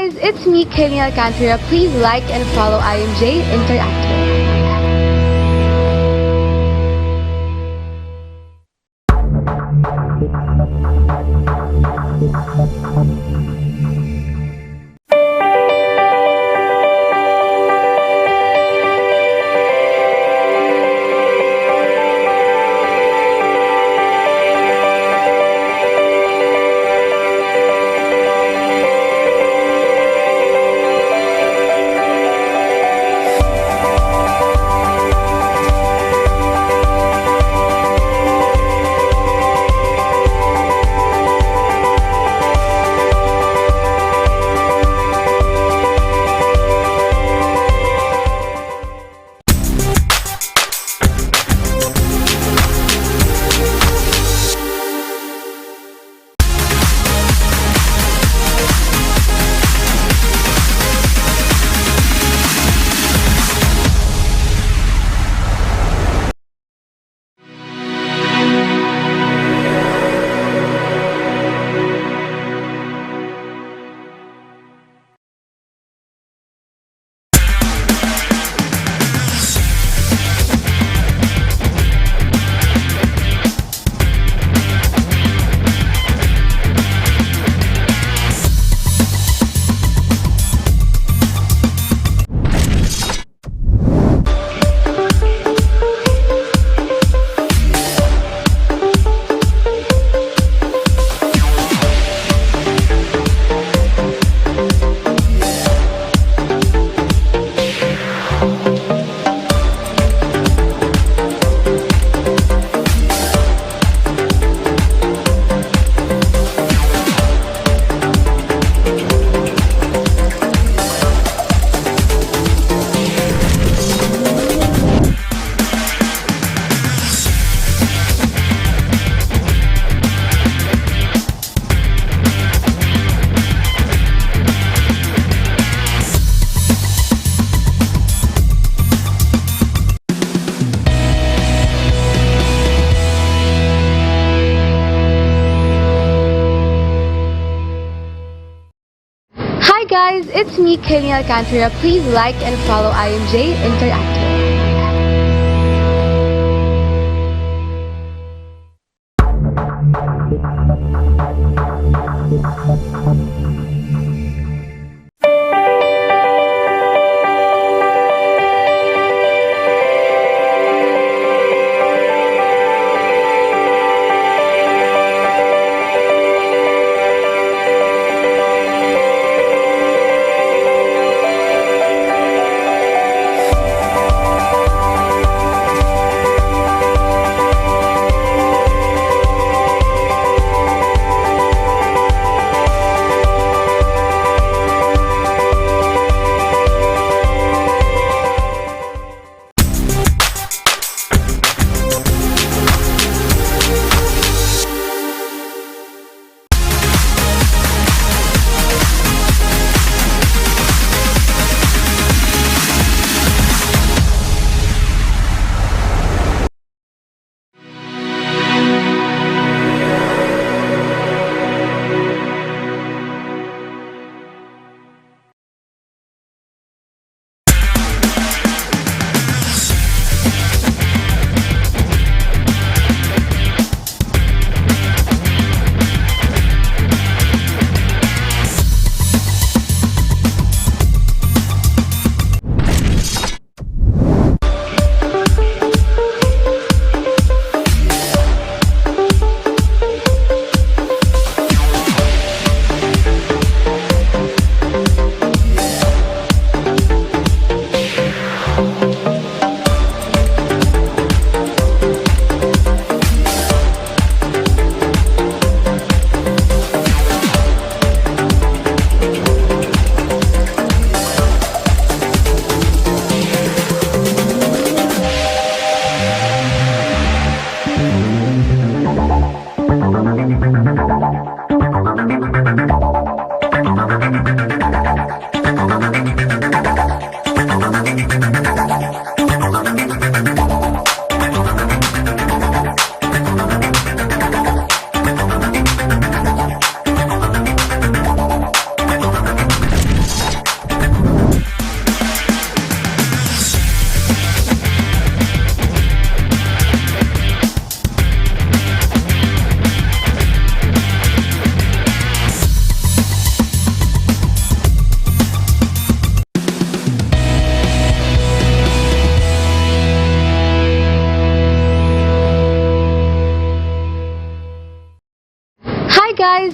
guys, it's me, Kaylee Alcantara. Please like and follow IMJ Interactive. Hi guys, it's me, Kaylee Alcantara. Please like and follow IMJ Interactive.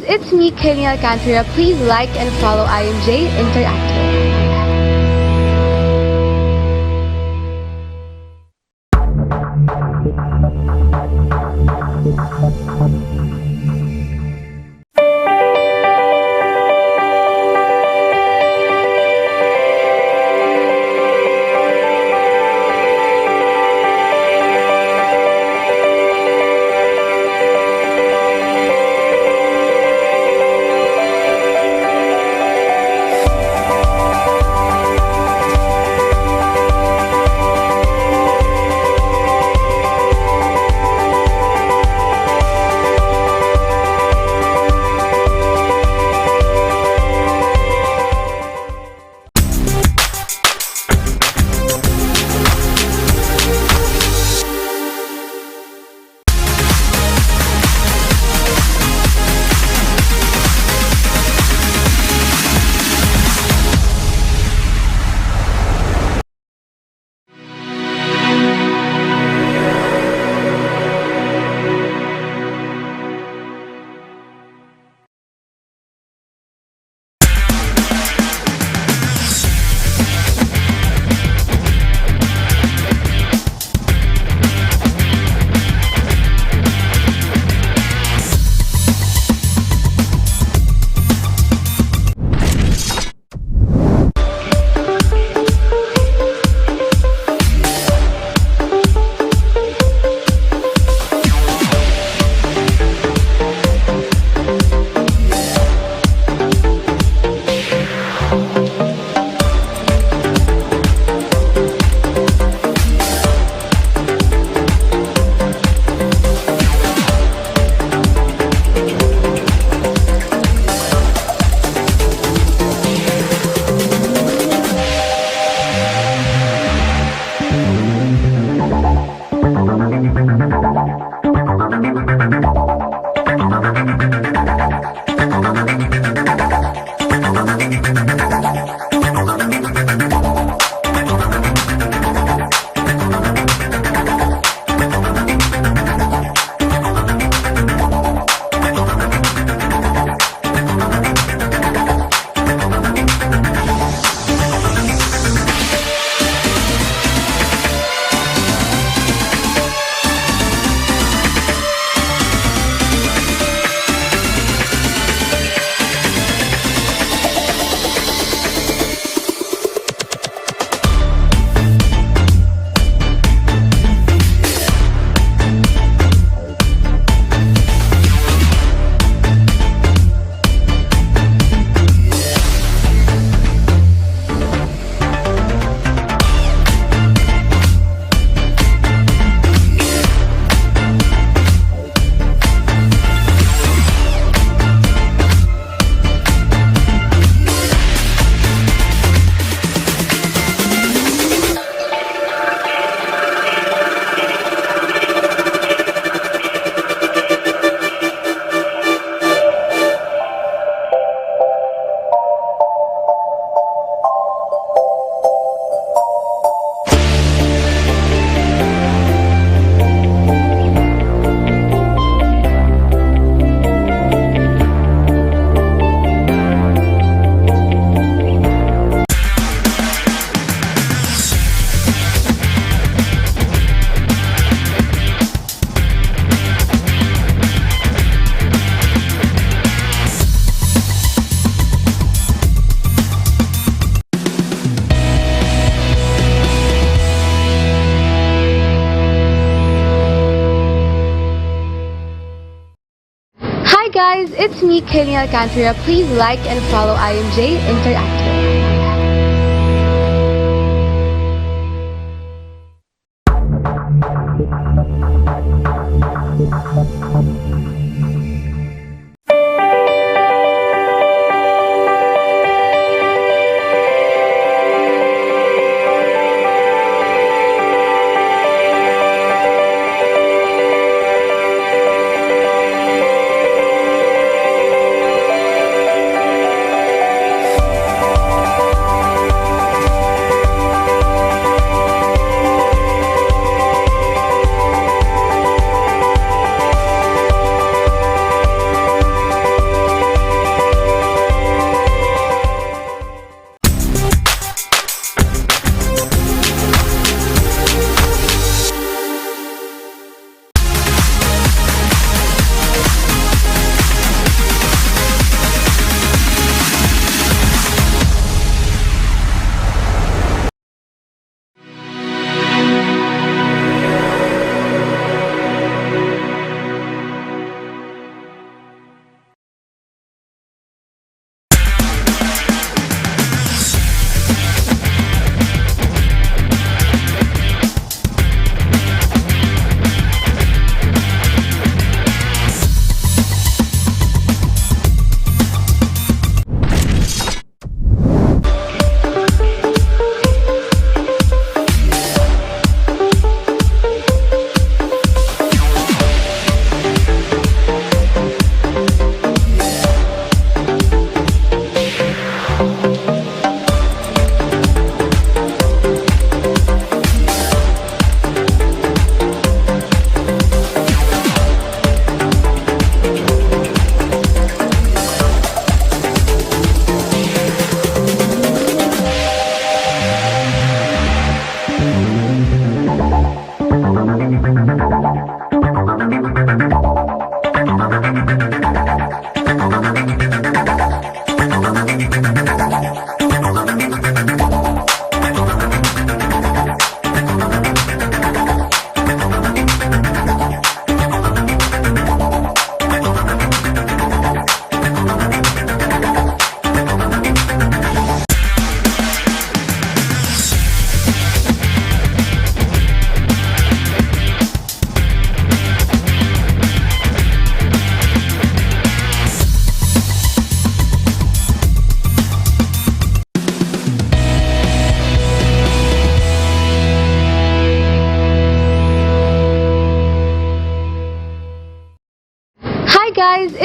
it's me, Kenya Alcantara. Please like and follow IMJ Interactive. Hi guys, it's me, Kenya Alcantara. Please like and follow IMJ Interactive.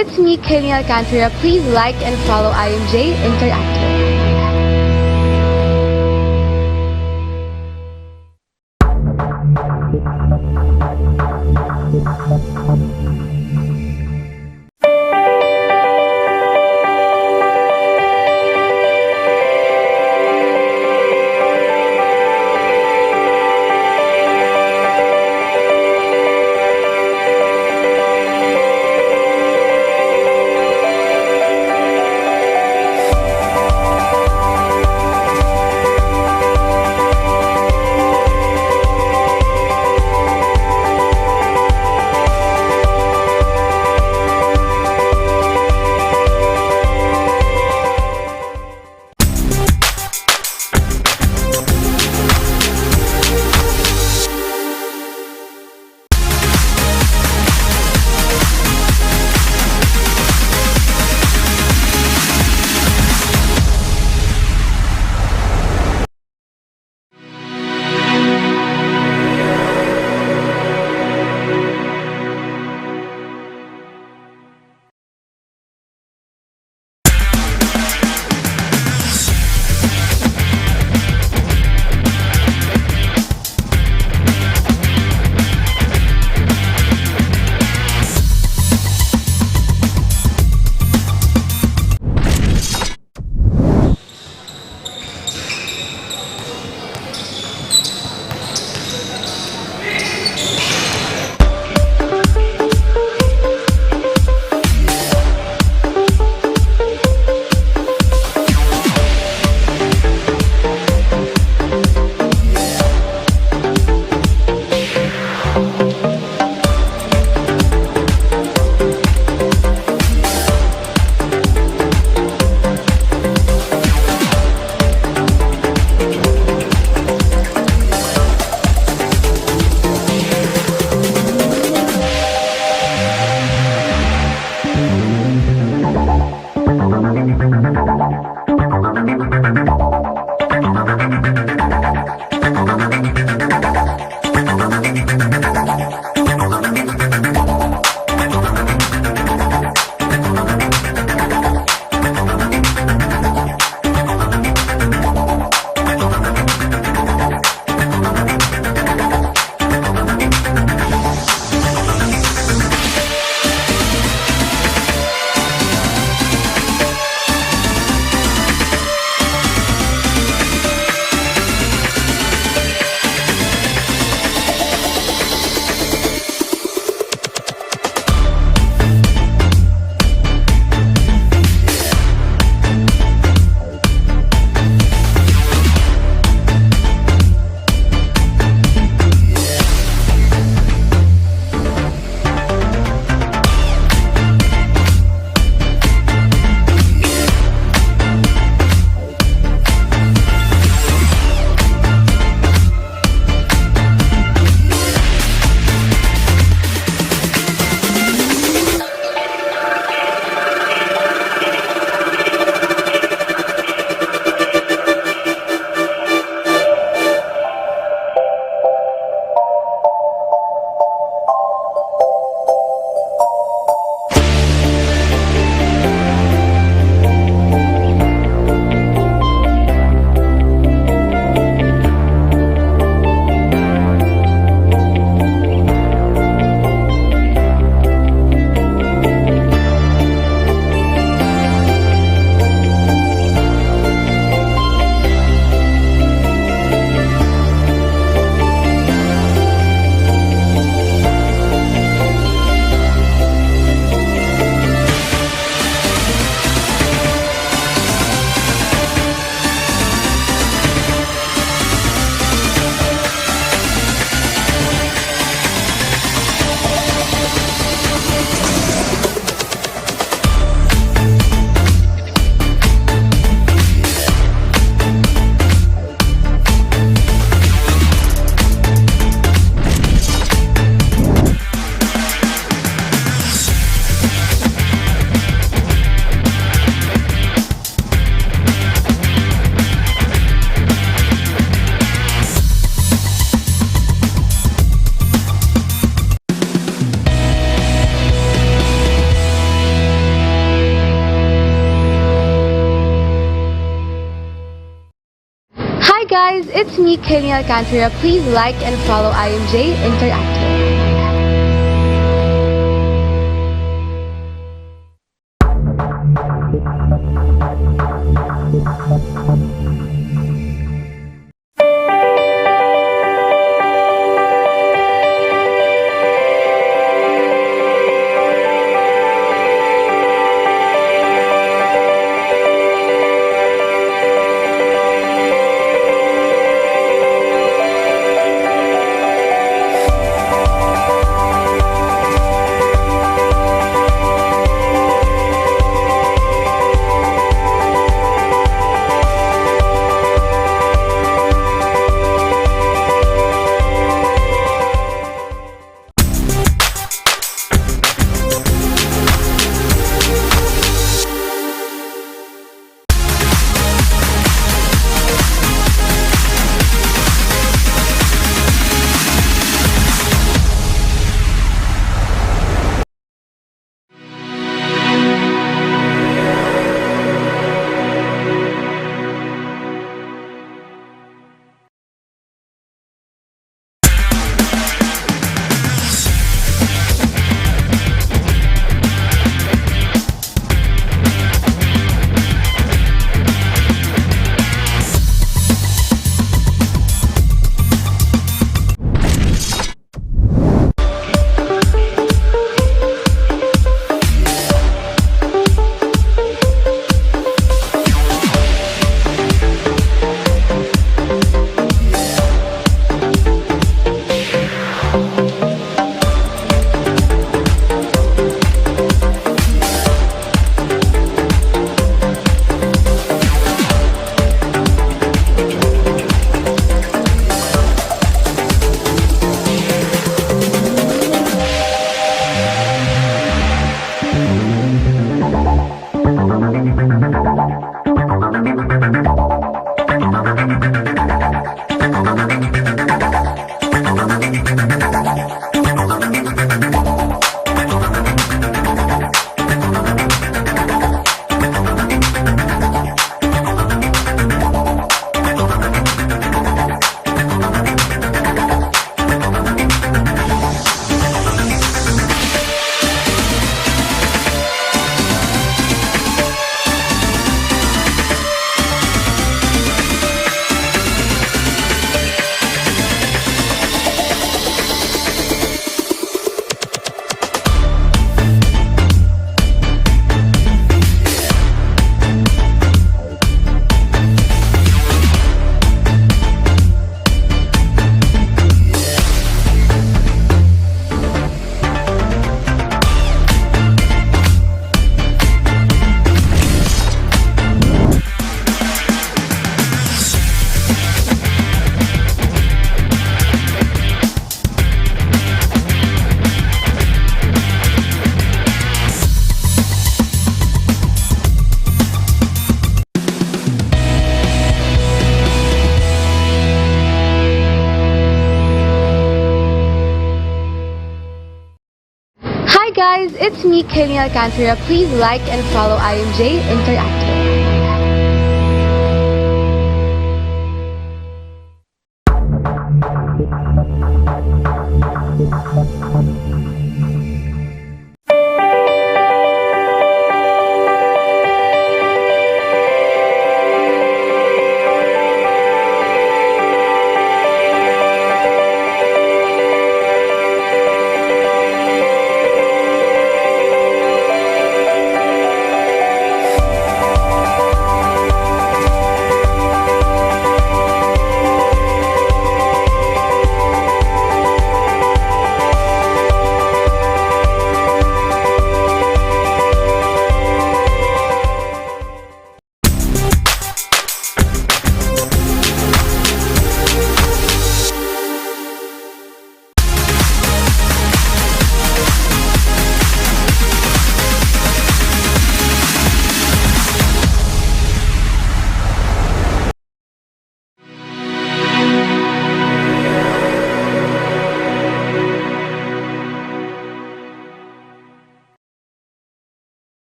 it's me, Kaylee Alcantara. Please like and follow IMJ Interactive. guys, it's me, Kaylee Alcantara. Please like and follow IMJ Interactive. Hi guys, it's me, Kaylee Alcantara. Please like and follow IMJ Interactive.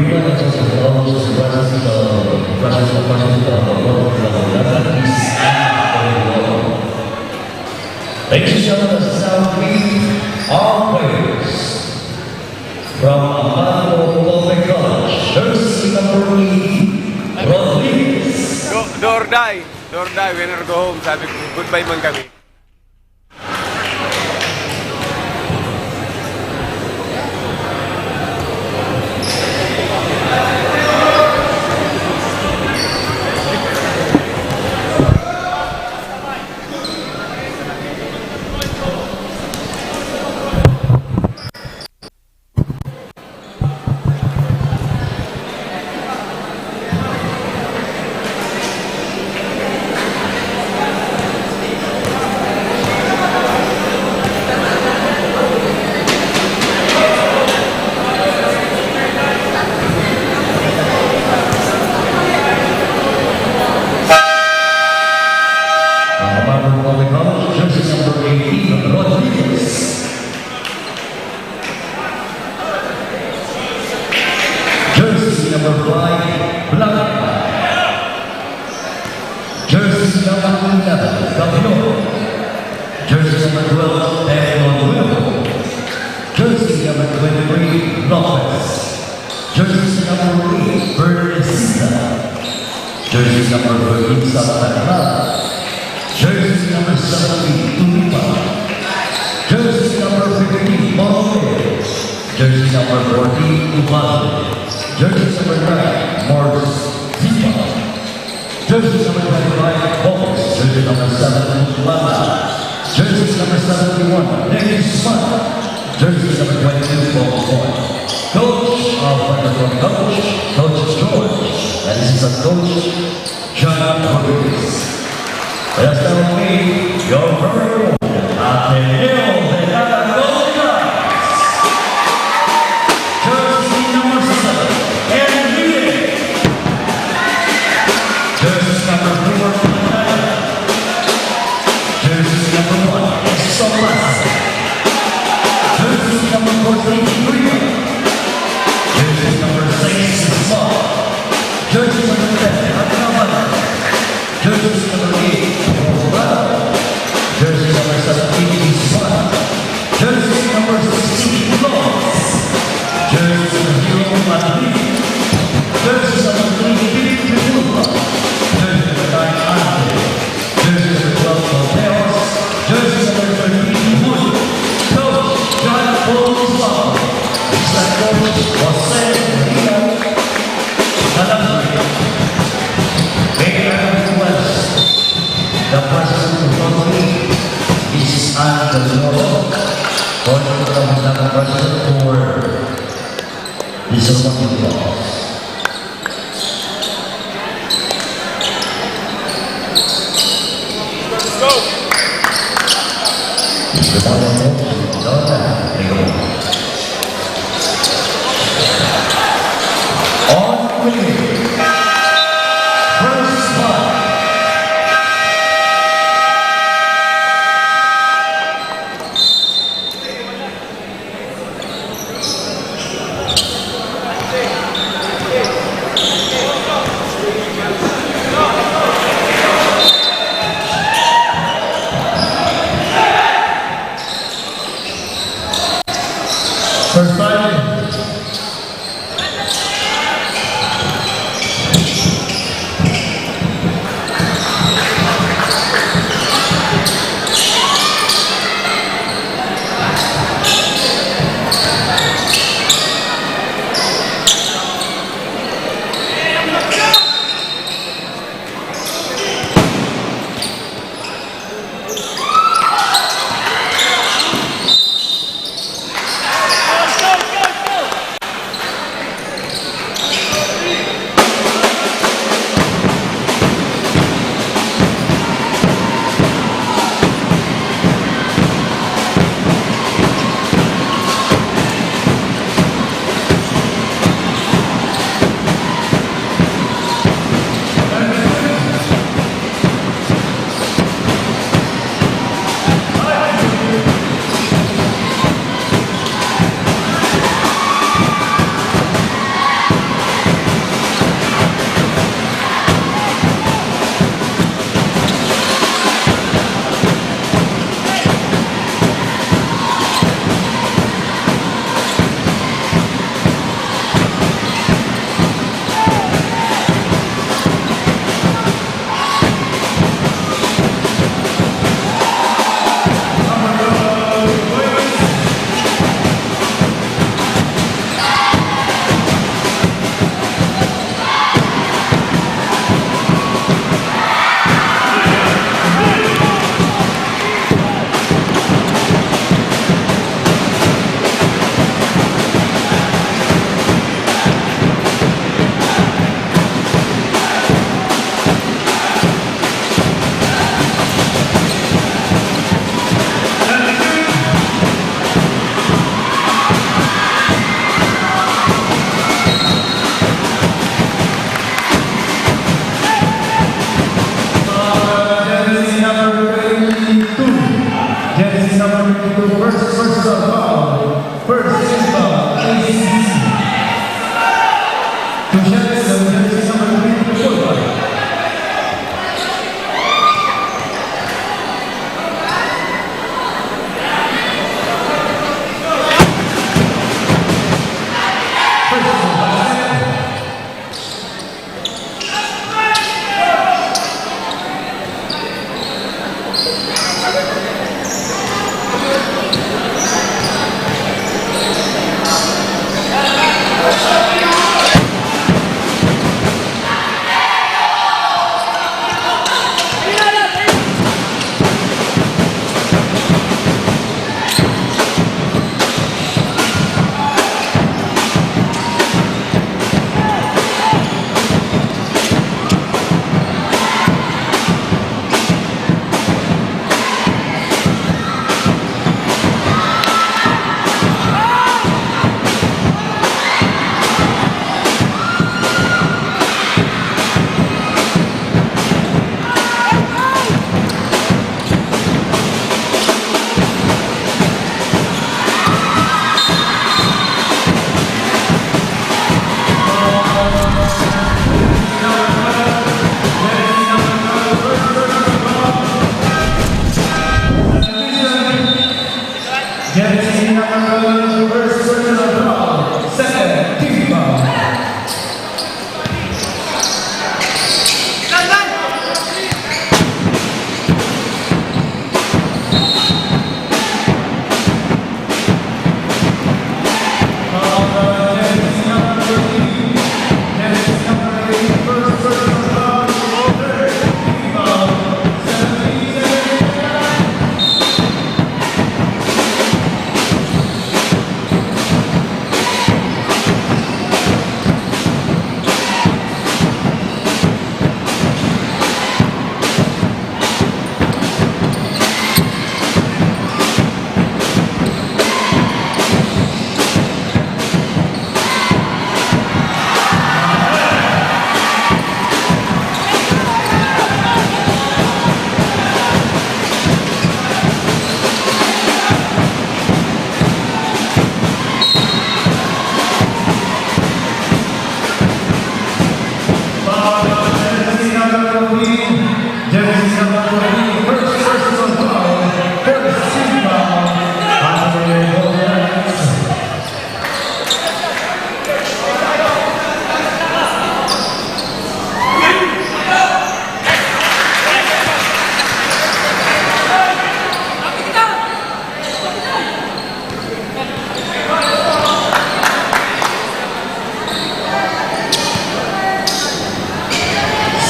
everyone is also knows the presence of the Lord is Amando. Ladies and gentlemen, let's now greet our players from Amando Bicol, jersey number 8, Rodriguez. Door die, winner go home. Sabi ko, goodbye man kami. Jersey number 5, Black. Jersey number 11, Campeón. Jersey number 12, Ateneo. Jersey number 23, Lopez. Jersey number 8, Bernasita. Jersey number 13, Santa. Jersey number 17, Tulipa. Jersey number 15, Monte. Jersey number 14, Amando. Jersey number 9, Morris Zipa. Jersey number 25, Box. Jersey number 7, Naga. Jersey number 71, Nick Smart. Jersey number 22, Box. Coach of Wonderful Coach George. And this is a coach, John Rodriguez. Let's now meet your very own Ateneo de Naga. Jersey number 10, Amando. Jersey number 8, Naga. Jersey number 17, Sun. Jersey number 16, Loss. Jersey number 0, Madrid. Jersey number 3, Bicol. Jersey number 9, Amando. Jersey number 12, Ateneo. Jersey number 13, Wood. Coach John Paul. Coach Jose Maria. The president of the league is Ateneo. Going to become the president for this Olympic Games. Let's go. On winning. First one.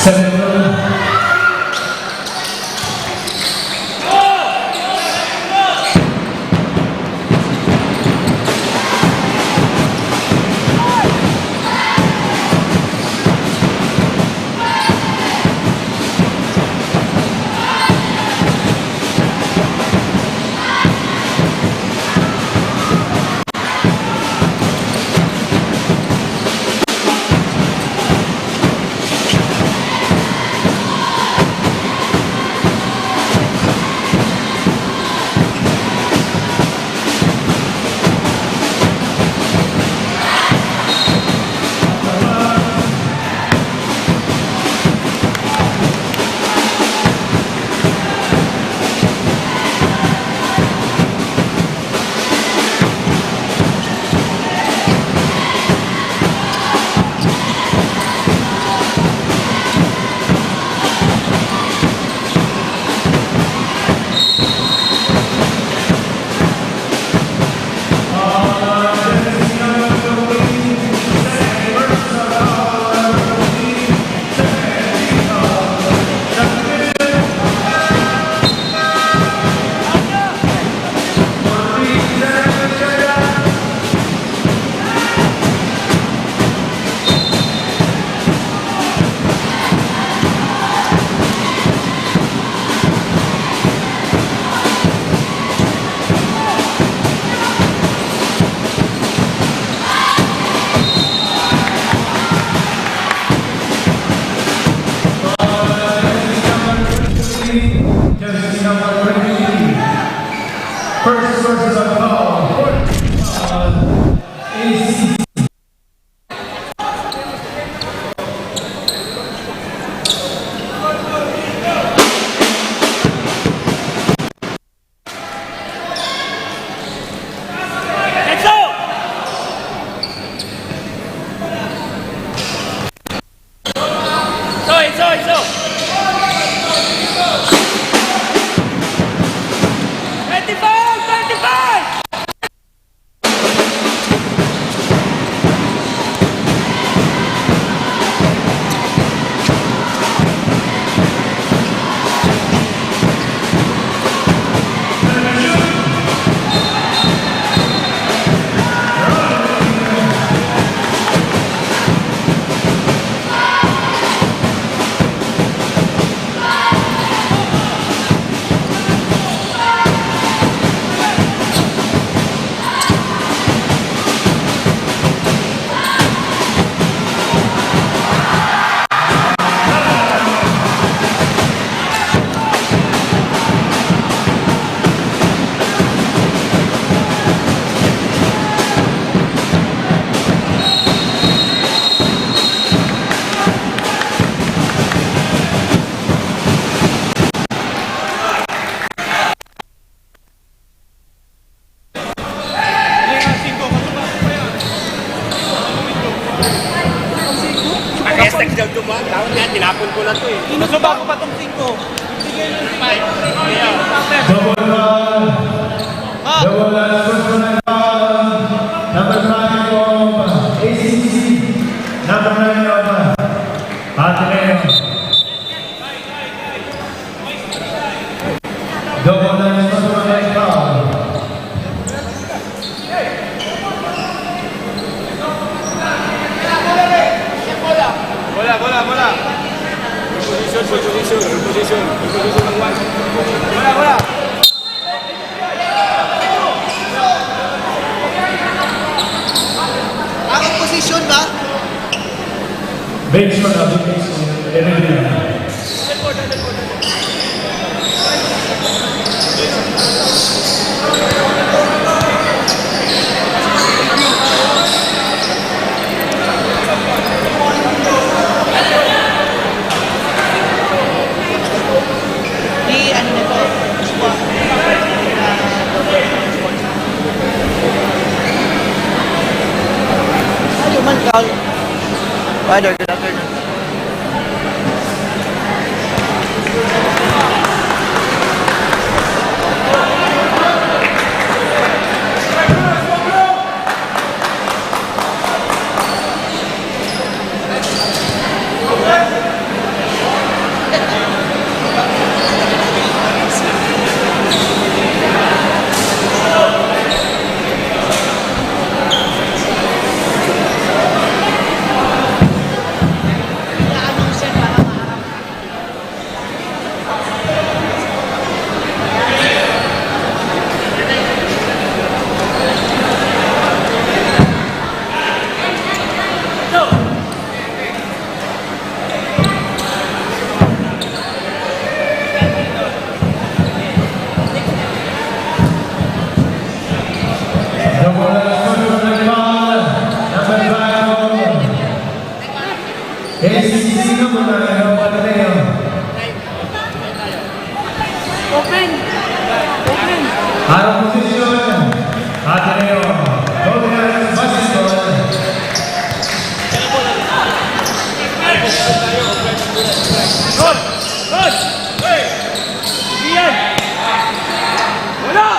7-1. First versus a call. AC. Tinapon ko na to eh. Inusuba ko pa tong 5. Sige yung 5. Double run. Double run. First one number 5 of ACC. Number 9 of Ateneo. Double run. First one foul. Bola. Position ng 1. Bola. Bakit position ba? Bench one, bench one. Father, good afternoon. ACC number 9 of Ateneo. Open! Open! Out of position, Ateneo. Golden basketball. Good! Good! Hey! Ian! Wala!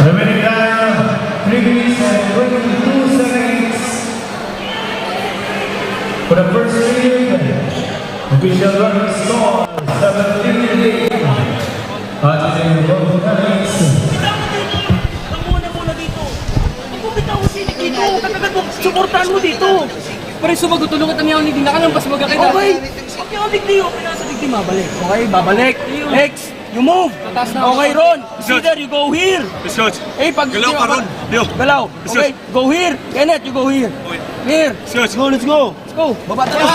Remaining time, 3 minutes and 22 seconds. For the first period, official running score, 7-3. Ateneo Golden Knights. Muna dito. Ikaw bitaw si dito. Katagal mo, supportahan mo dito. Pare sumagot, tulungan kami ang hindi nakalampas magkakita. Okay. Okay, ang digdi. Okay na sa digdi, mabalik. Okay, babalik. Next. You move. Okay, Ron. Either you go here. Eh, pag Galaw ka, Ron. Dio. Galaw. Okay, go here. Kenneth, you go here. Here. Let's go, let's go. Let's go. Baba tayo.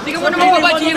Hindi ka mo naman baba, Gio.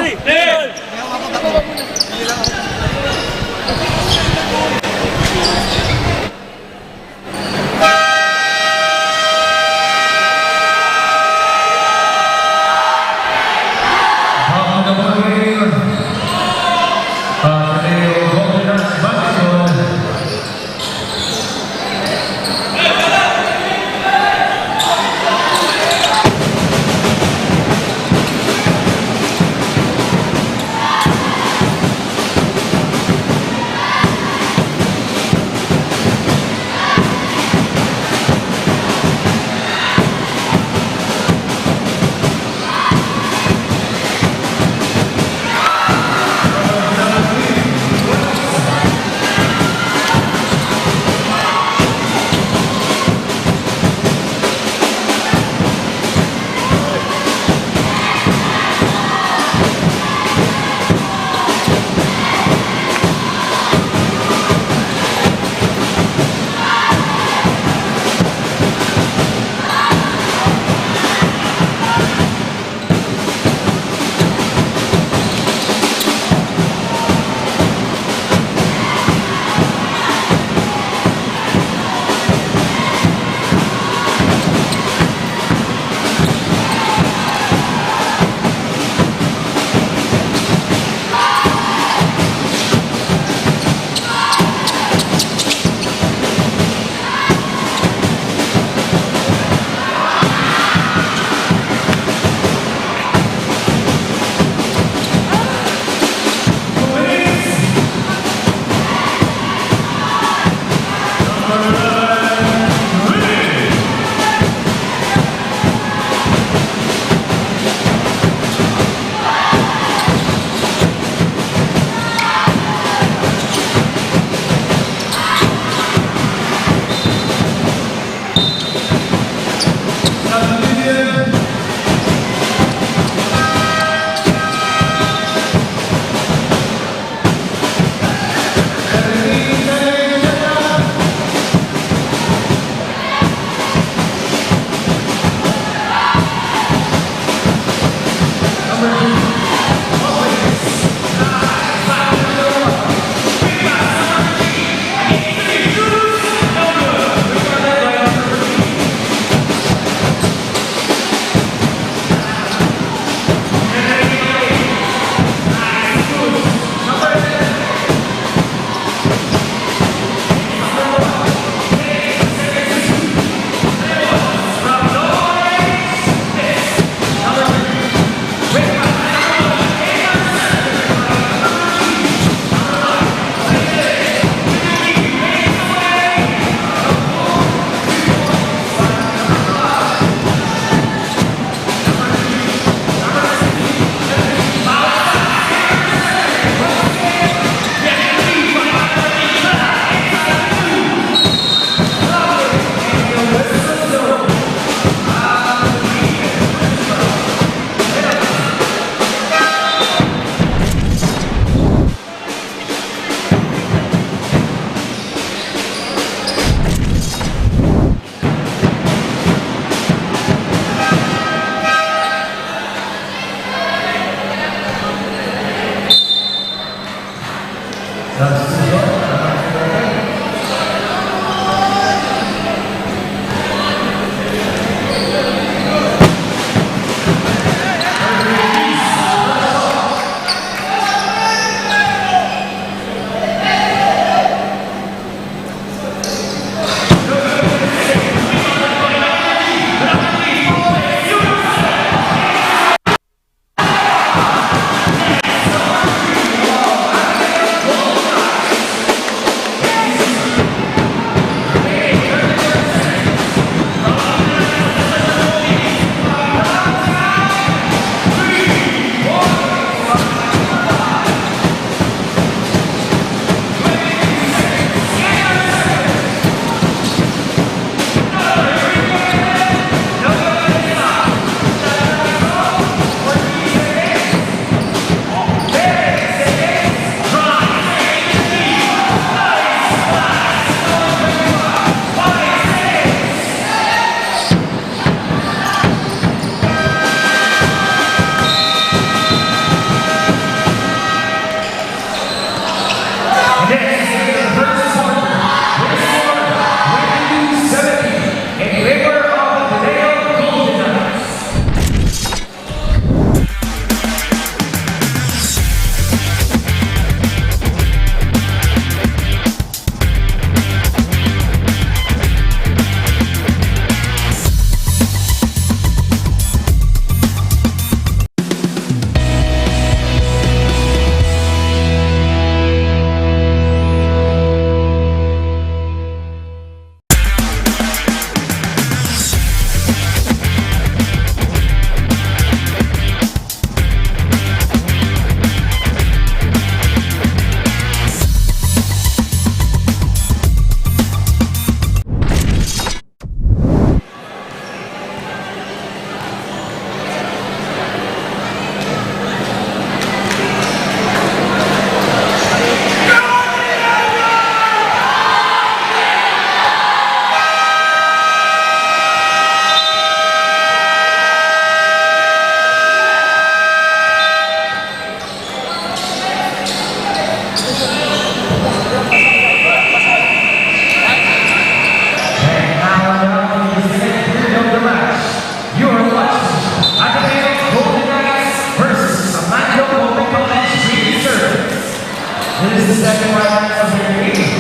This is the second round of the game.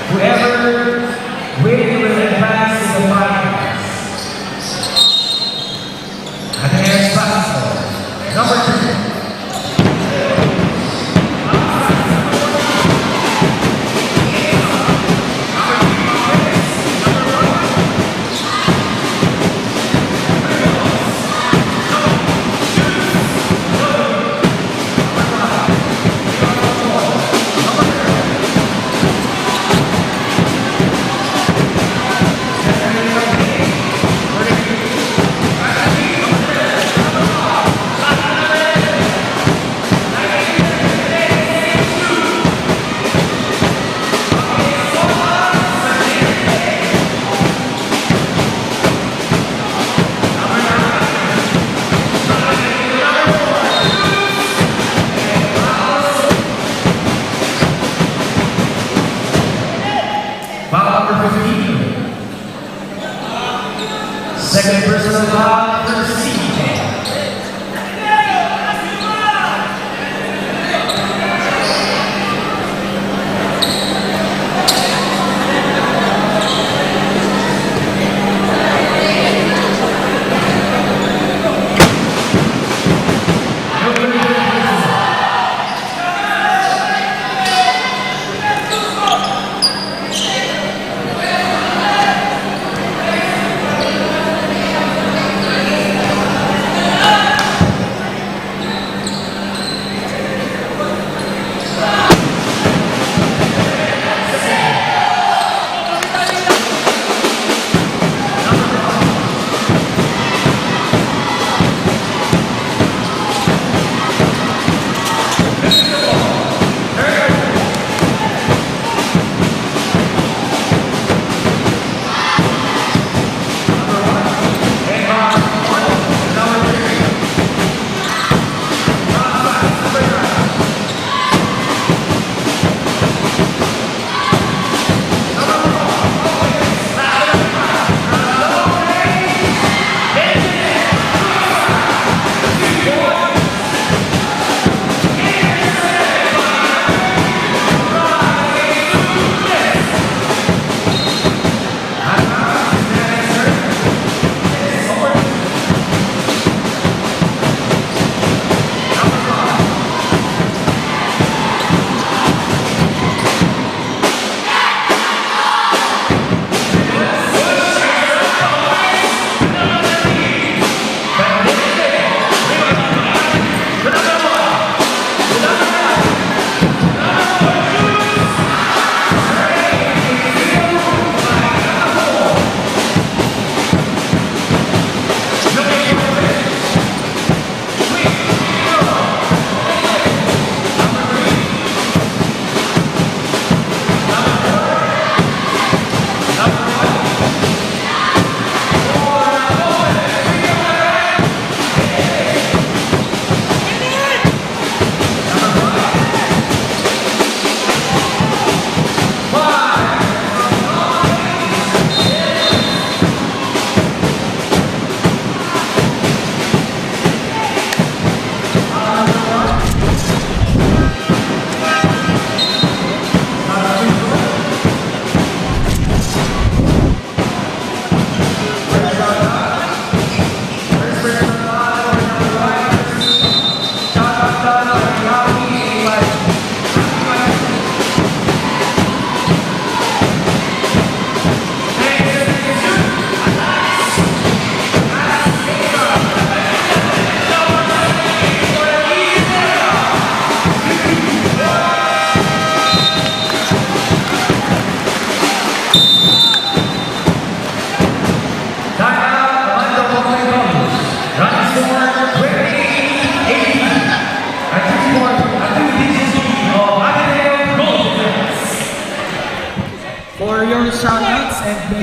Whoever wins will advance to the finals. Ateneo's basketball, number 2. Second personal foul for CJ.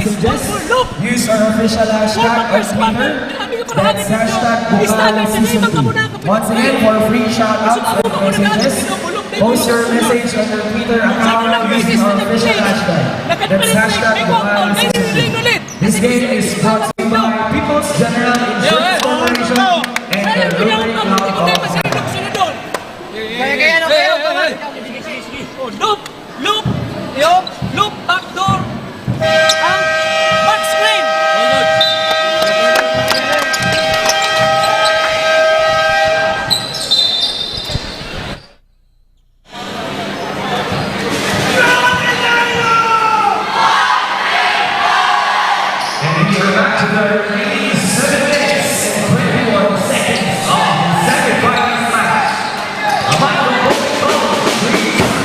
messages, use our official hashtag on Twitter. That's hashtag Bukala Season 2. Once again, for free shoutouts and messages, post your message on your Twitter account using our official hashtag. That's hashtag Bukala Season 2. This game is brought to you by People's General Insurance Corporation and the Rotary Club of Kaya na kayo. Loop! Loop! Loop! Backdoor! Ang back screen! And you're back to the remaining 7 minutes and 21 seconds of the semi-final match. Amando brought to you by Ateneo.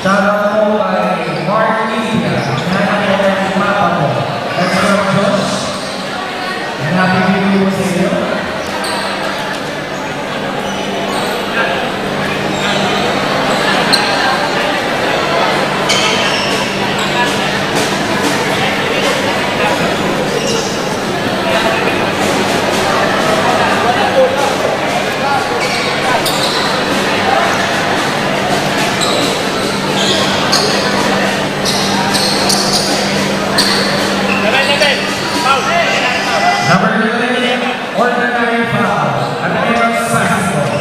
Shoutout po kay Multimedia, Naga and Amando. That's from Josh. And happy New Year sa inyo. Number 11, ordinary foul. Ateneo basketball.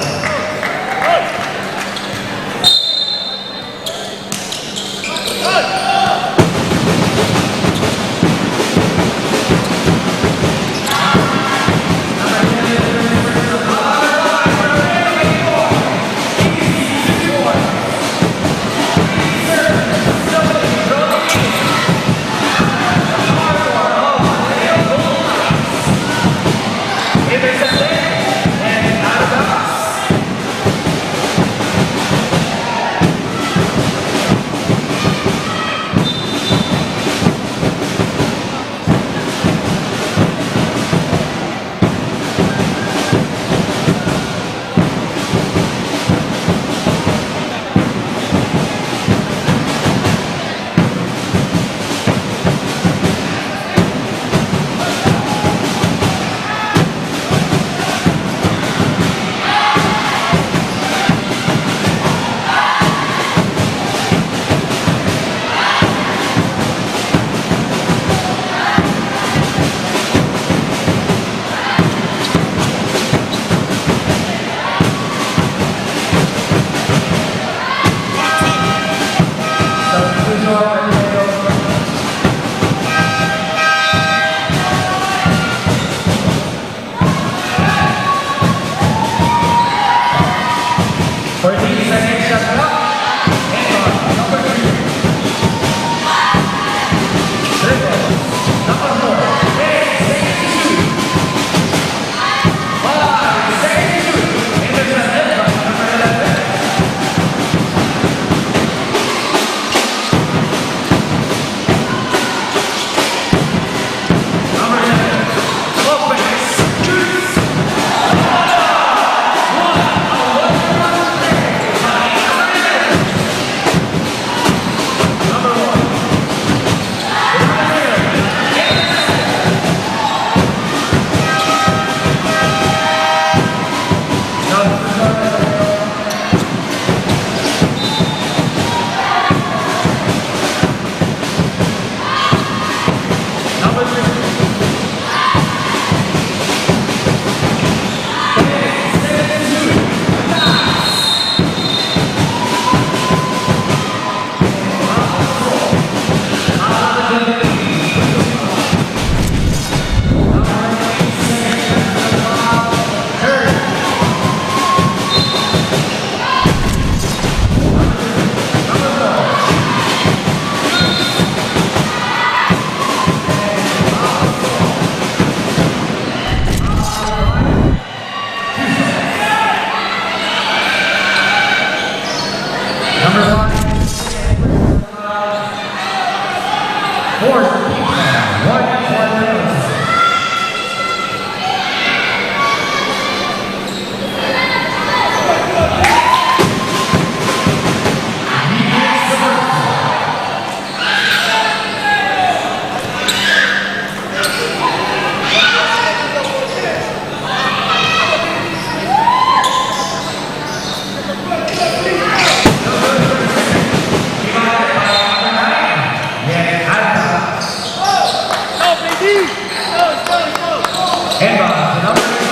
Inbound, number 3.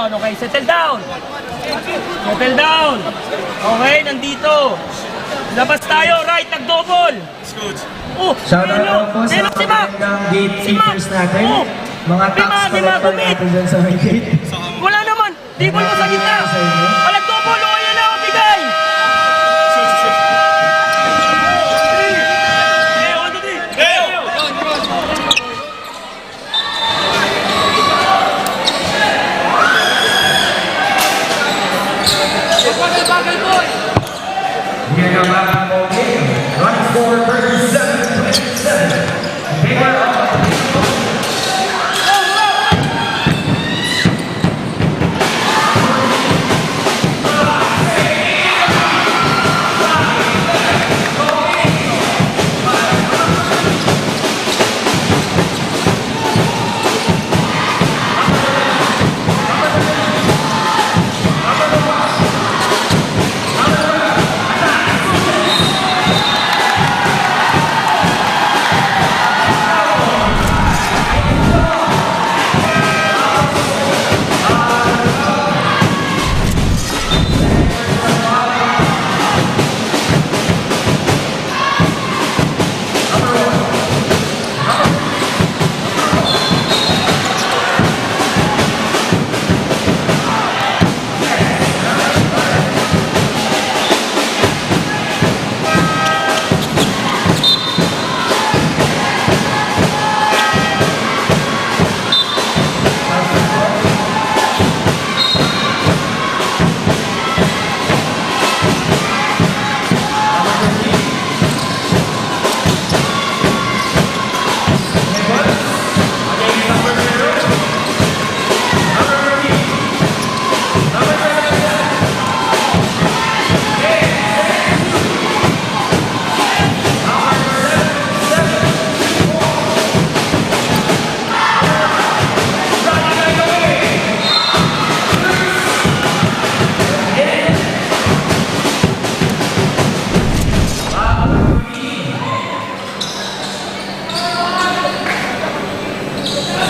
down. Okay, settle down. Settle down. Okay, nandito. Labas tayo, right, nag-double. Oh, Shoutout po sa si Mac. magandang gatekeepers natin. Oh. Mga tax collector natin dyan sa may gate. Wala naman. Table mo sa gitna. Wala double. O, yan na, bigay. Here ang mga game. Run score 37-27. Favor of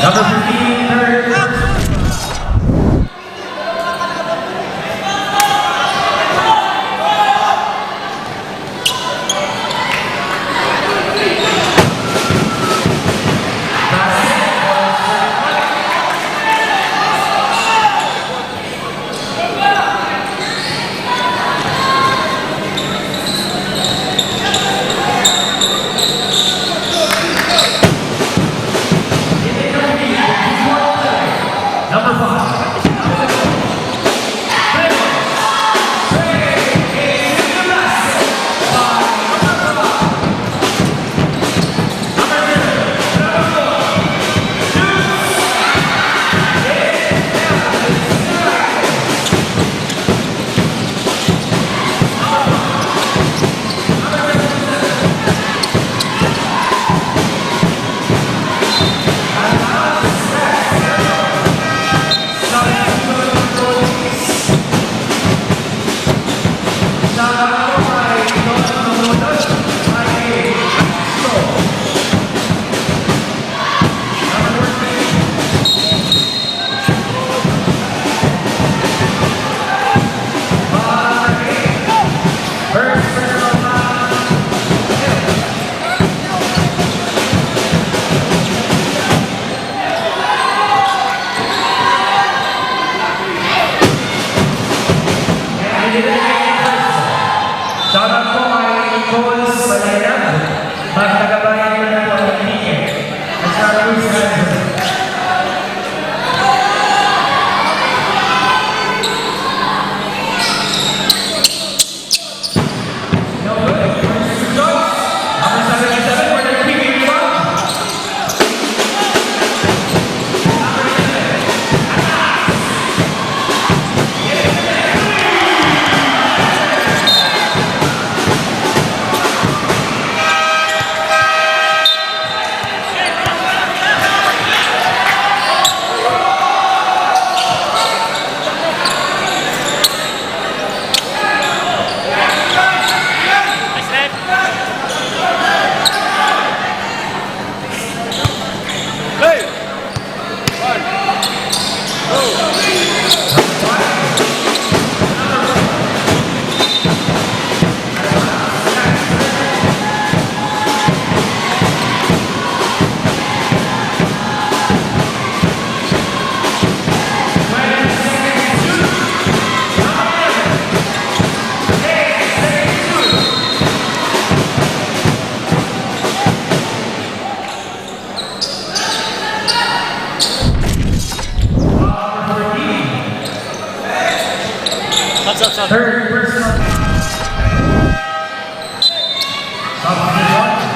number 15, third. Number 5. Shoutout po kay Bicol magtagabayan nyo na po ang ticket. At sa Cruz Ransom. Third personal. Substitution.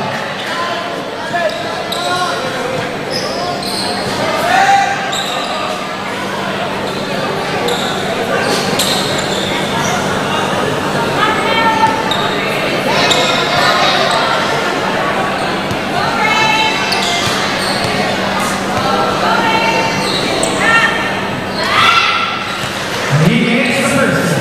And he gains the first.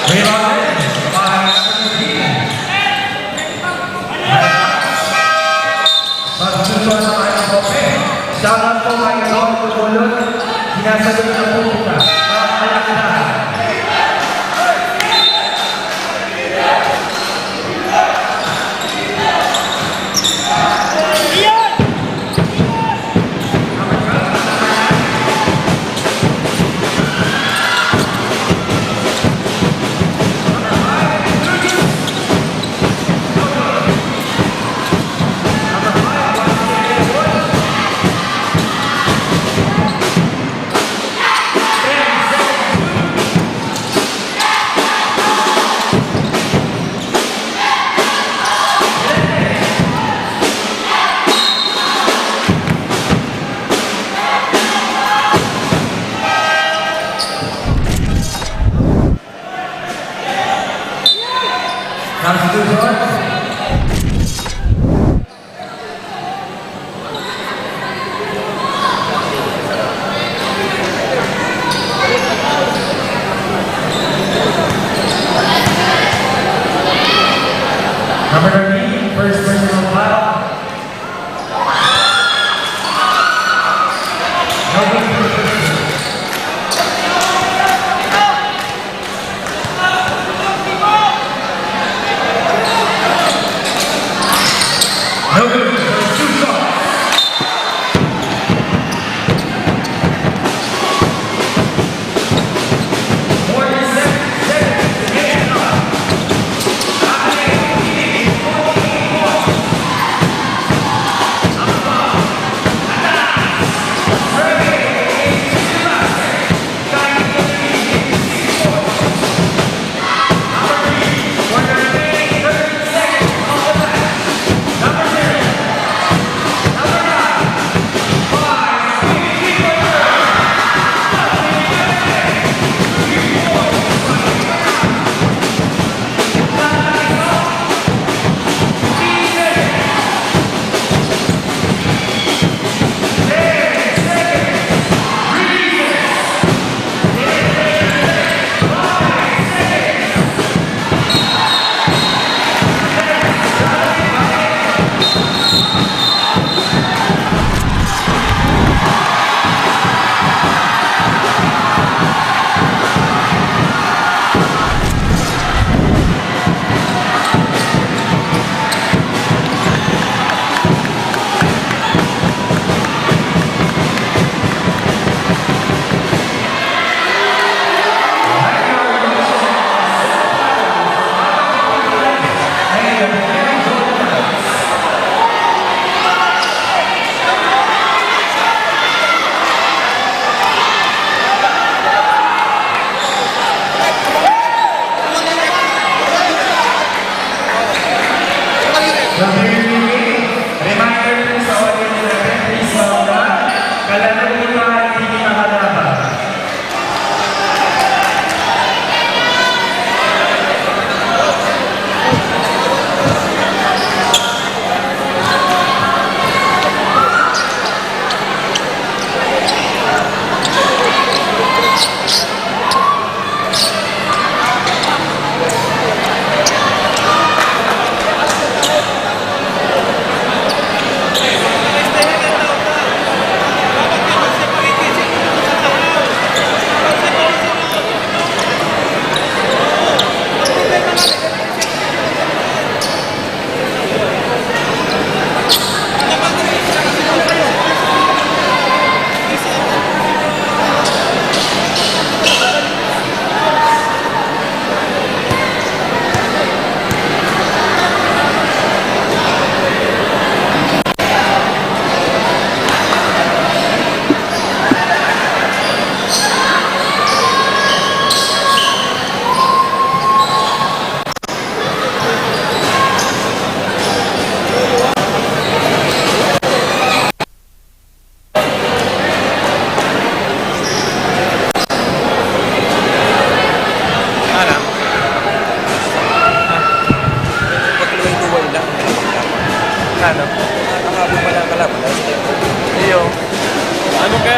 Rebounded by 17. Substitution sa kanyang kope. Shoutout po kay Raul Pagulot. Sinasagot na po kita. Pagkakalakihan.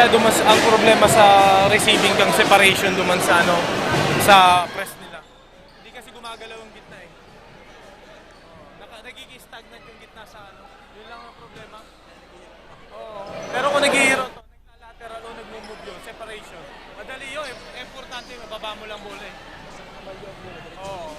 kaya dumas ang problema sa receiving kang separation duman sa ano sa press nila. Hindi kasi gumagalaw yung gitna eh. Nagiging-stagnant yung gitna sa ano. Yun lang ang problema. Oo. Pero kung nag-i-hero to, nagla-lateral o nag-move yun, separation. Madali yun, importante mababa mo lang bola eh. Oo.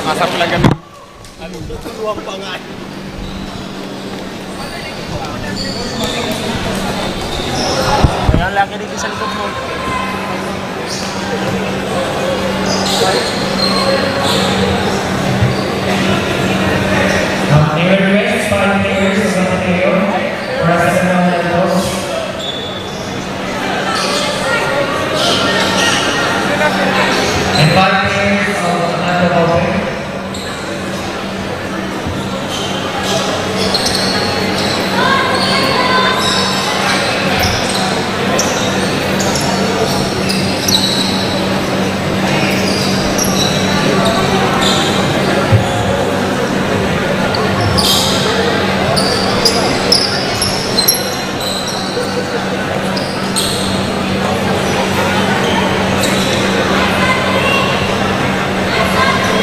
Masarap lang kami. Tutuwang pa nga. Kaya laki dito sa likod mo. Air race, 5 players of Ateneo, President Amando. And 5 players of Naga.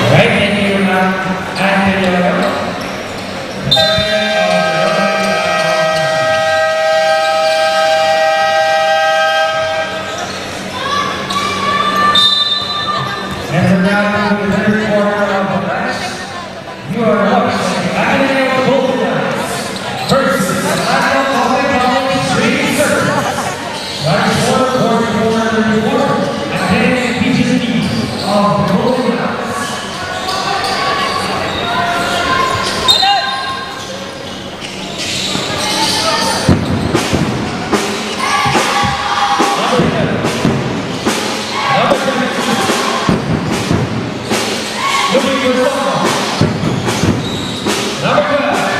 Right, and you have Ateneo. And we're now to the third quarter of the match. You are watching Ateneo Golden Knights versus Naga Street Circle. That is 4-4-4-34. Ateneo PGC of the Golden Knights. Looking for someone. Number 12.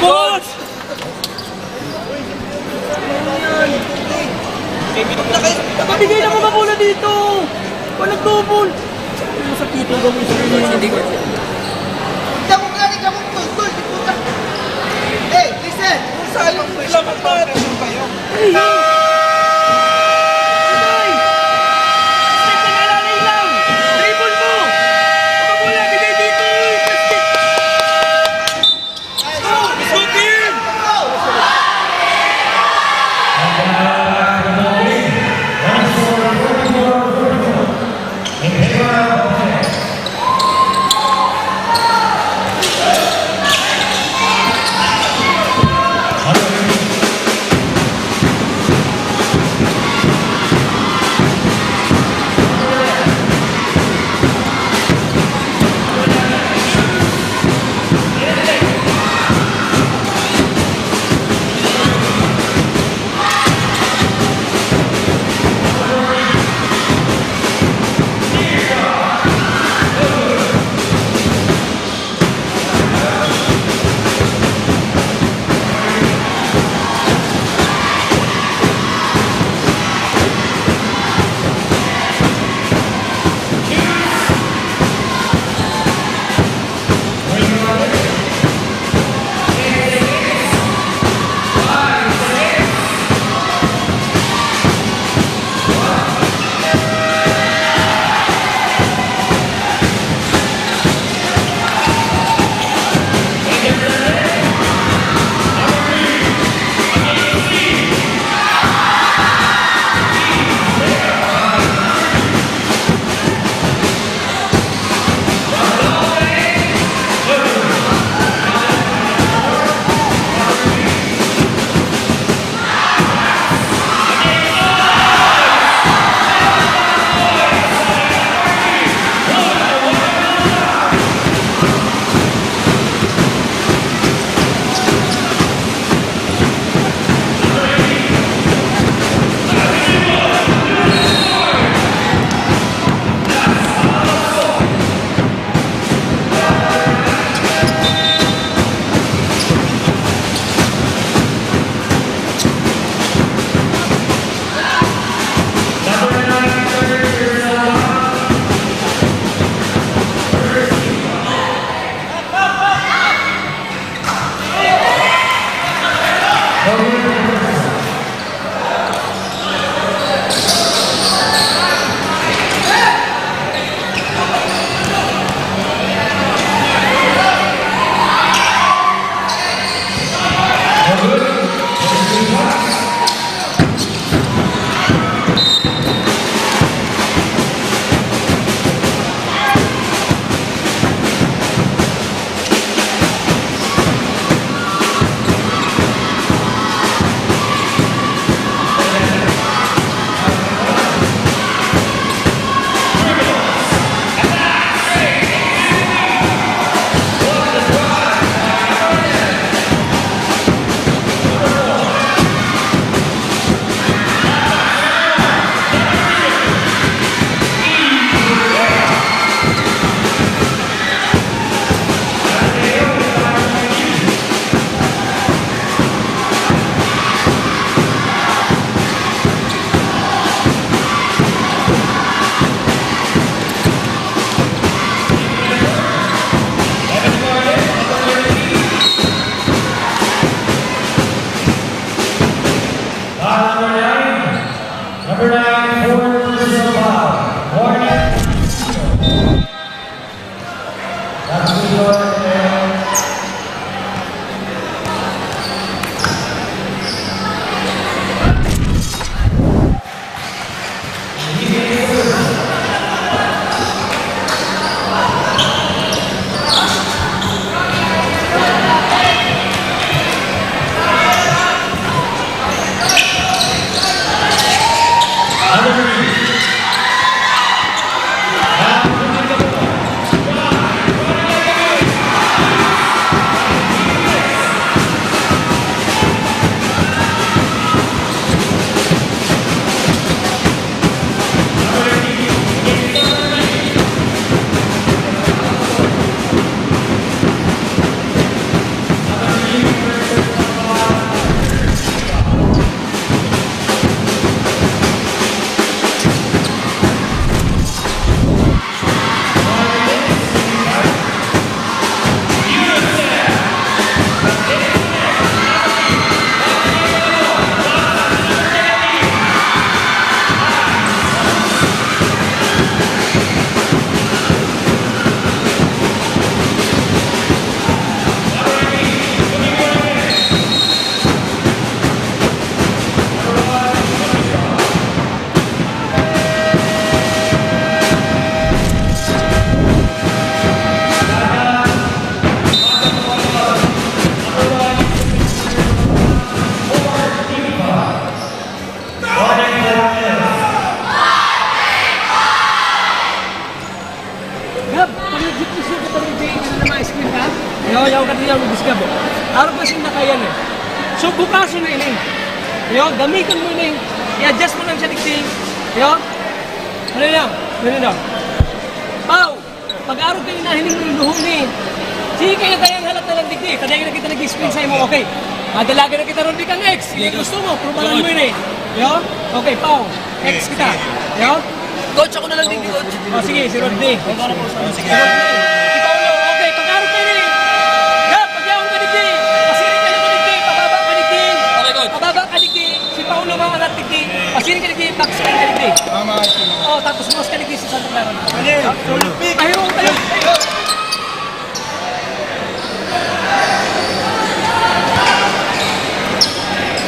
Boss! Pabigay na mga bola dito! Walang double! Sa pito gawin sa rin hindi ko. Kamu galing kamu tol, di puta. Hey, listen. Kung saan yung laman ba? Kayo. Hey! ka po. Araw kasi na kaya na. So, bukasin na ini. Yo, gamitin mo ini. I-adjust mo lang siya dikting. Yo. Ano lang? Ano lang? Pau! Pag-araw kayo na hiling mo yung luho ni. Sige kayo kayang halat na lang dikting. Kadaya na kita nag-screen sa'yo mo. Okay. Madalaga na kita ron di kang X. Sige, gusto mo. Prubahan mo ini. Yo. Okay, Pau. X kita. Yo. Coach, ako na lang dikting, coach. O, sige, si Rodney. Si Rodney. Si Paulo. Okay, pag-araw kayo ni. Gap, pag-yaon ka dikting. Pasirin kayo ka dikting. Pababa ka dikting. Okay, coach. Pababa ka dikting. Si Paulo mga anak dikting. Pasirin ka dikting. Box ka dikting. Oh, tapos mas ka dikting si Santa Clara. Ayaw, ayaw.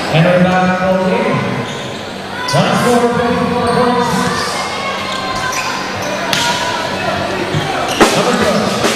And our basketball team. One score, 54 points. Number 12.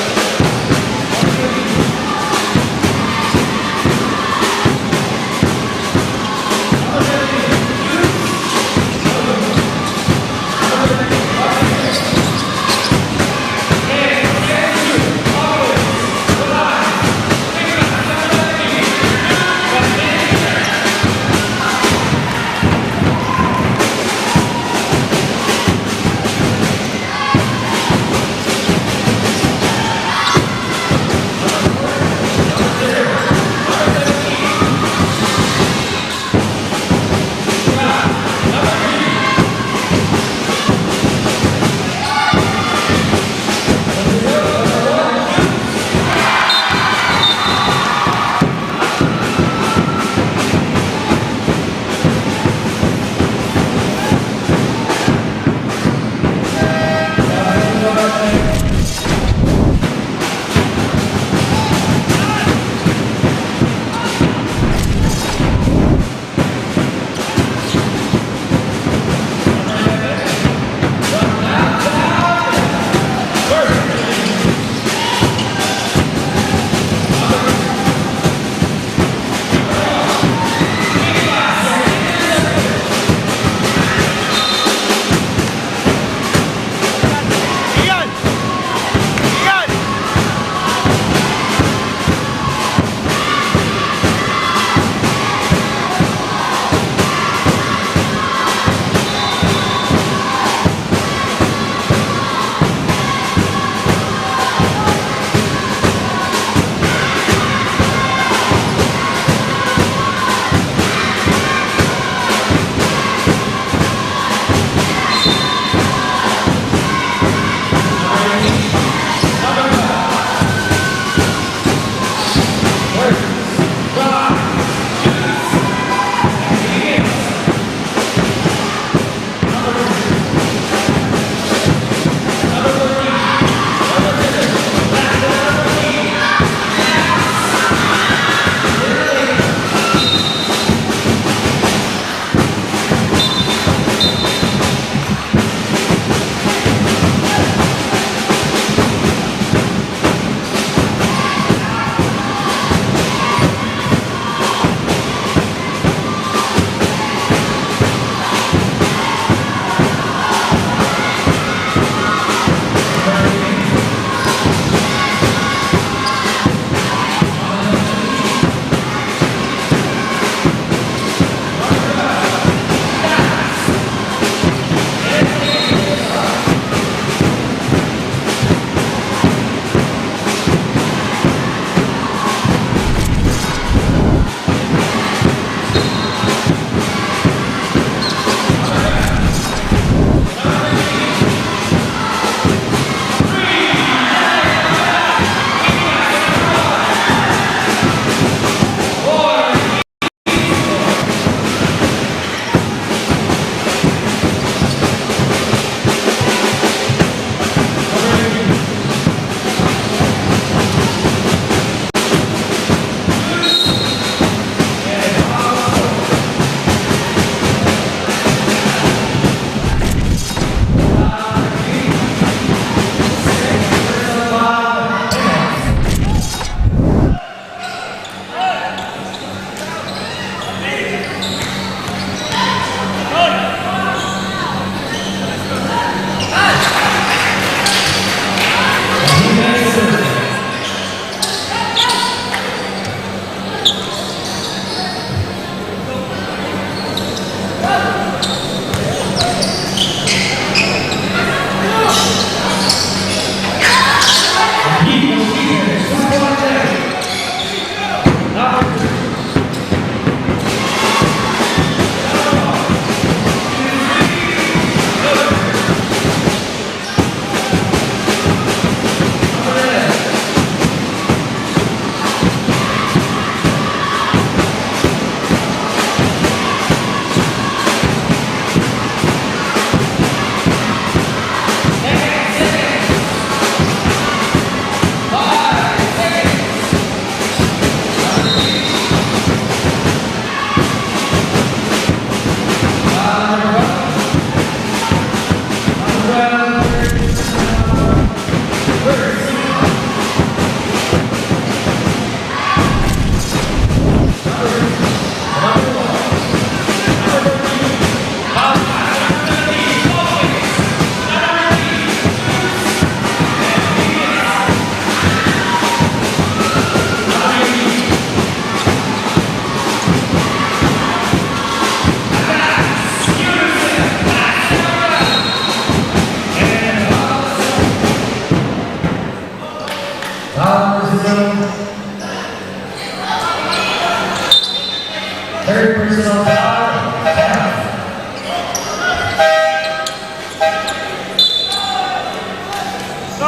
personal foul.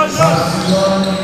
Substitution.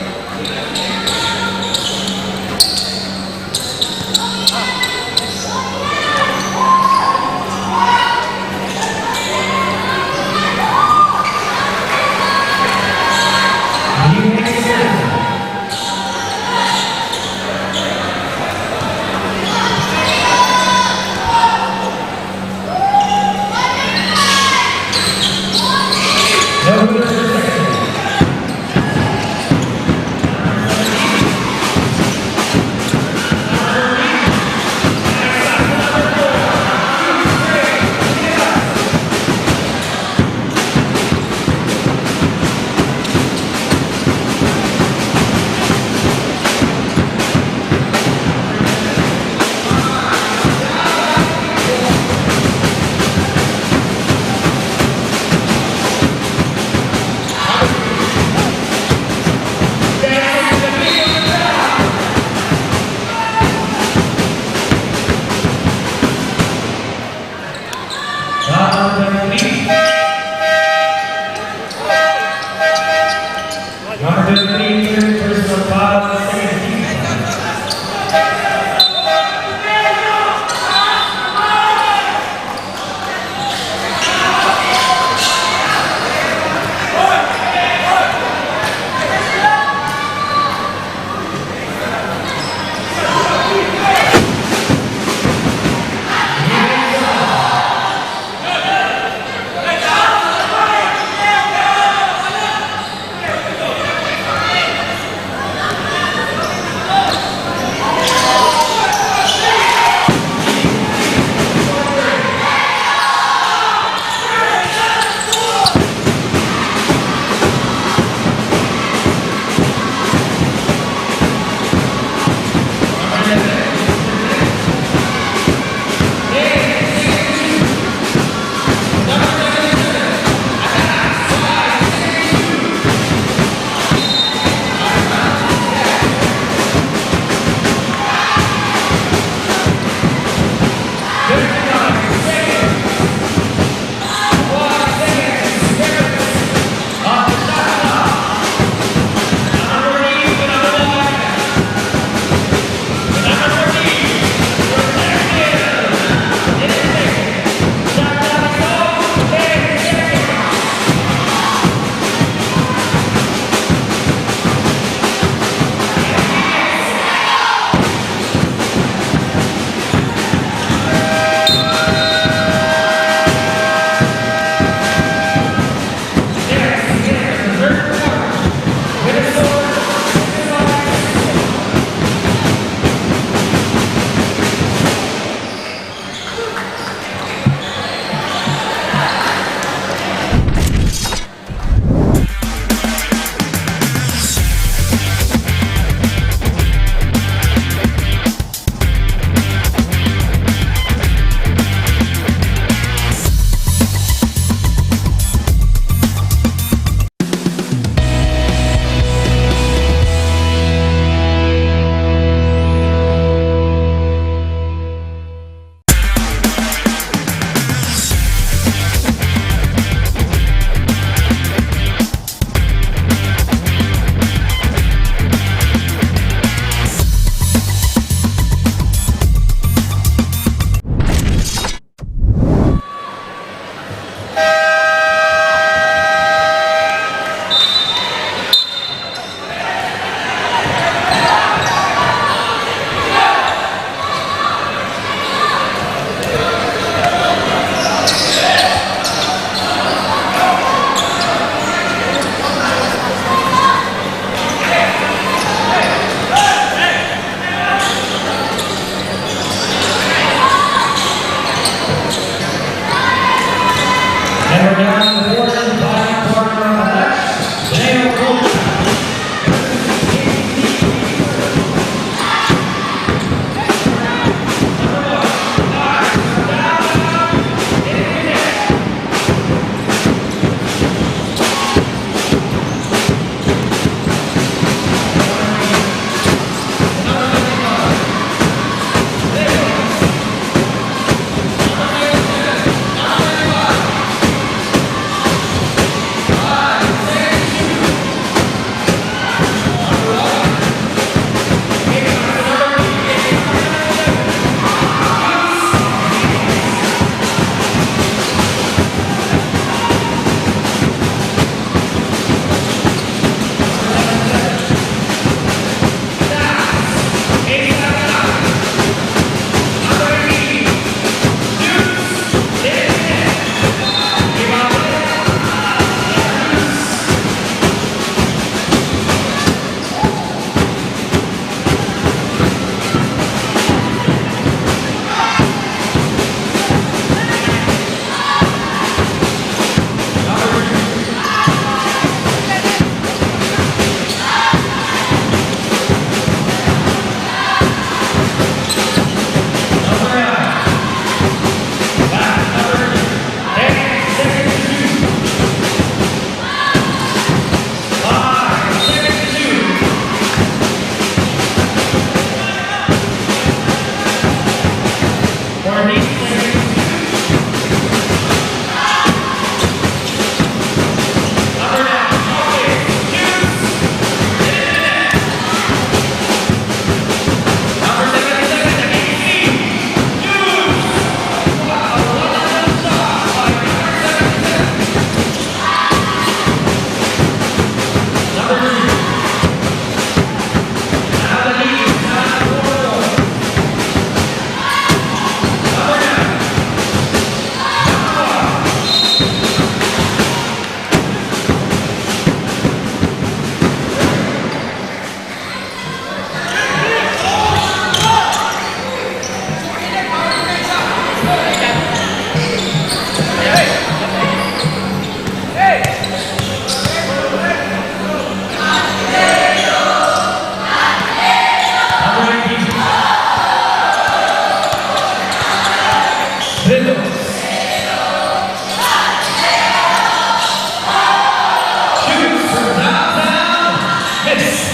miss.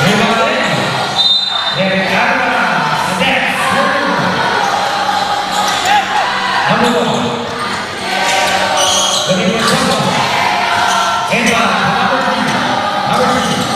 Rebound. And Naga, that's number 1. The name is and number 3. Number 2.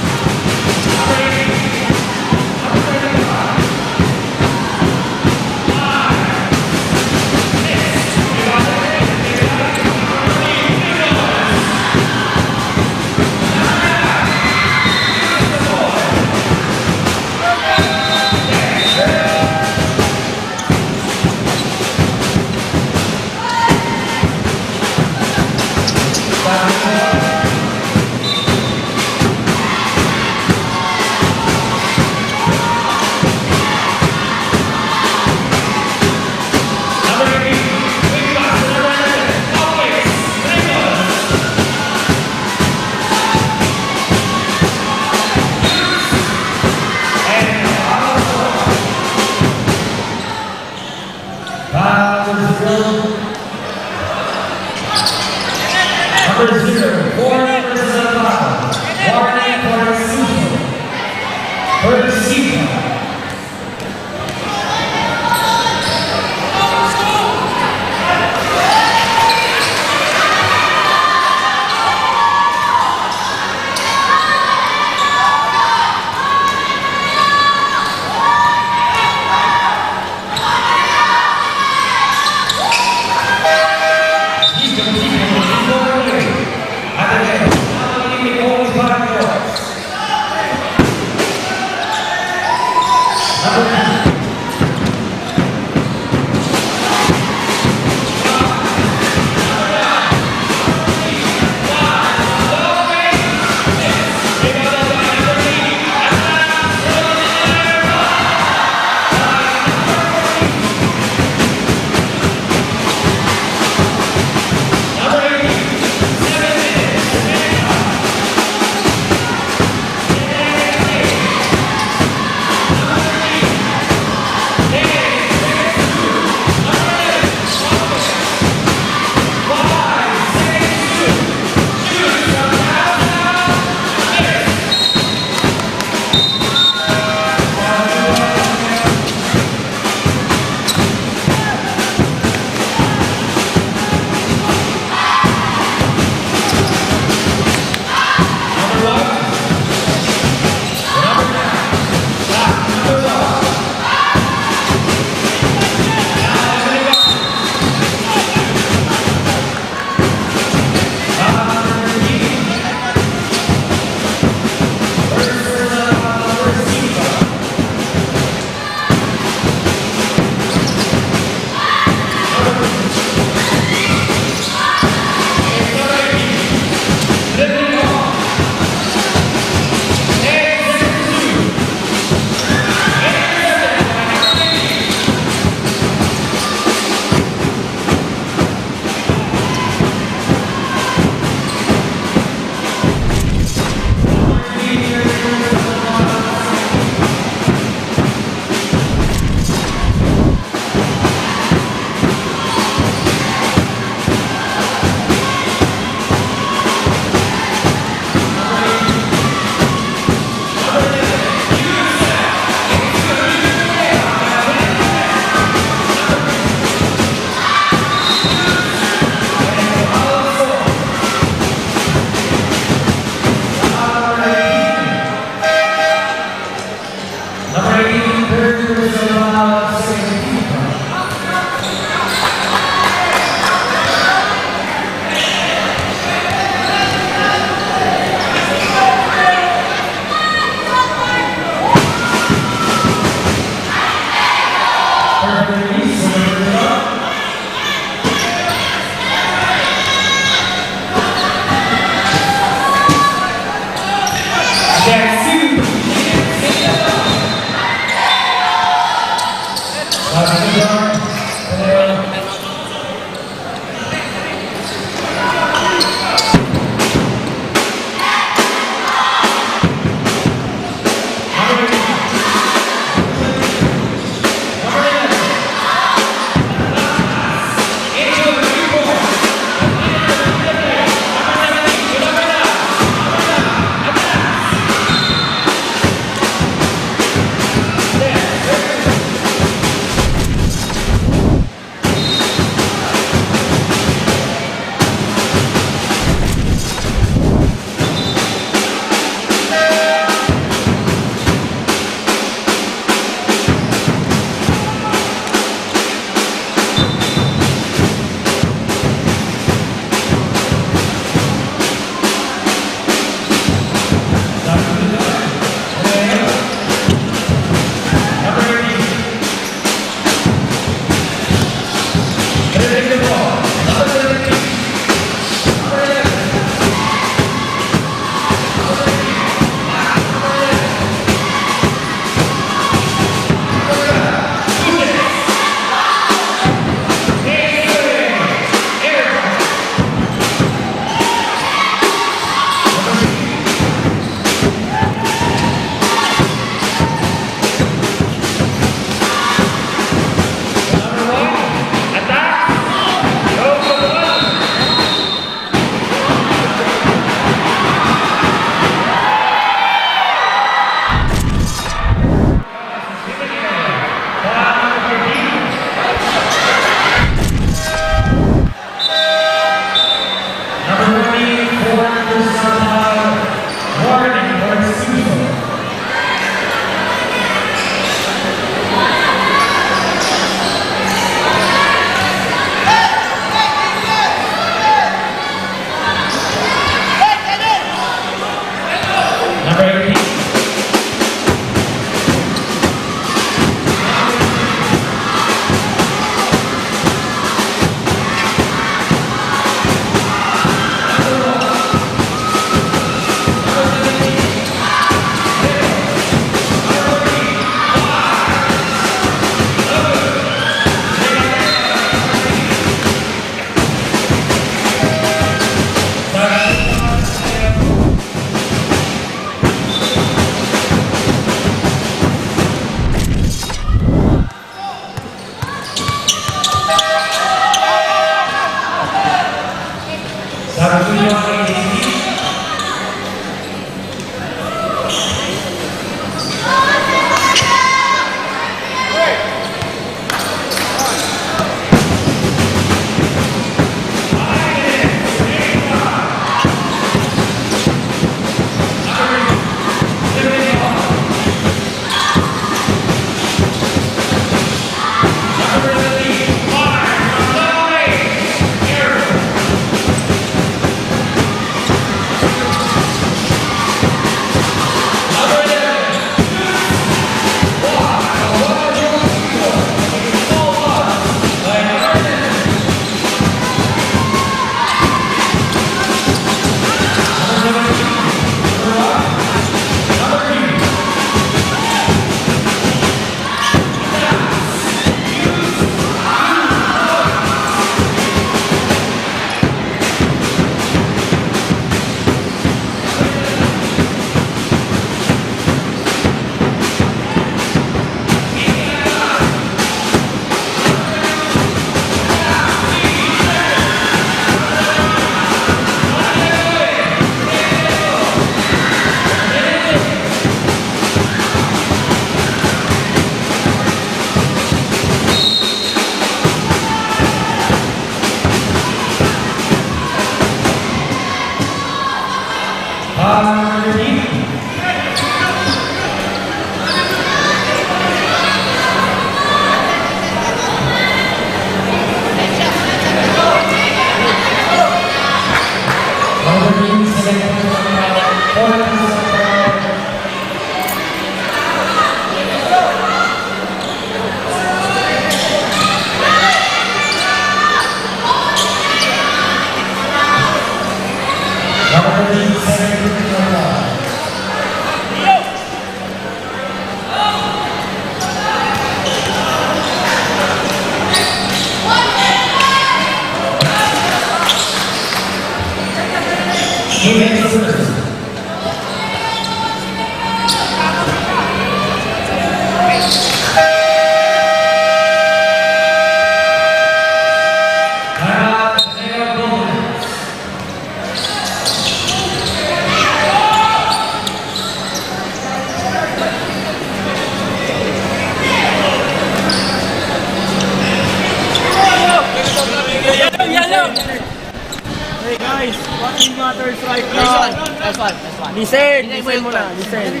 Hey guys, what matters right now? That's one. Listen muna, listen.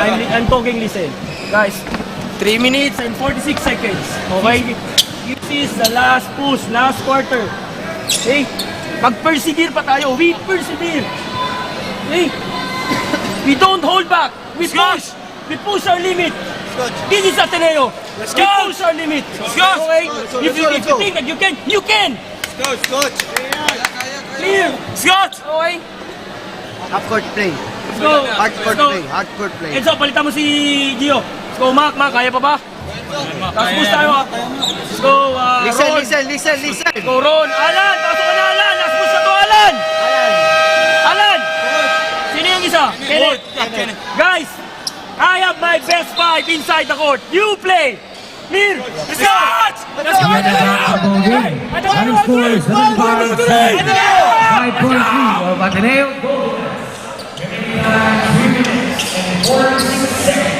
I'm talking, listen. Guys, 3 minutes and 46 seconds. Okay? This is the last push, last quarter. Okay? Mag-persevere pa tayo. We persevere. Okay? We don't hold back. We push. We push our limit. This is Ateneo. We push our limit. Okay? If you think that you can. Clear. Okay? Half-court play. Let's go. Hardcourt play. Enzo, palitan mo si Gio. Let's go, Mac, kaya pa ba? Tapos push tayo, ha? Let's go, Ron. Listen. Let's go, Ron. Alan, pasok ka na, Alan. Last push na to, Alan. Alan. Sino yung isa? Kenneth. Guys, I have my best 5 inside the court. You play. Clear. Let's go. Let's go. Running score is 5.3 of Ateneo. 3 minutes and 46 seconds.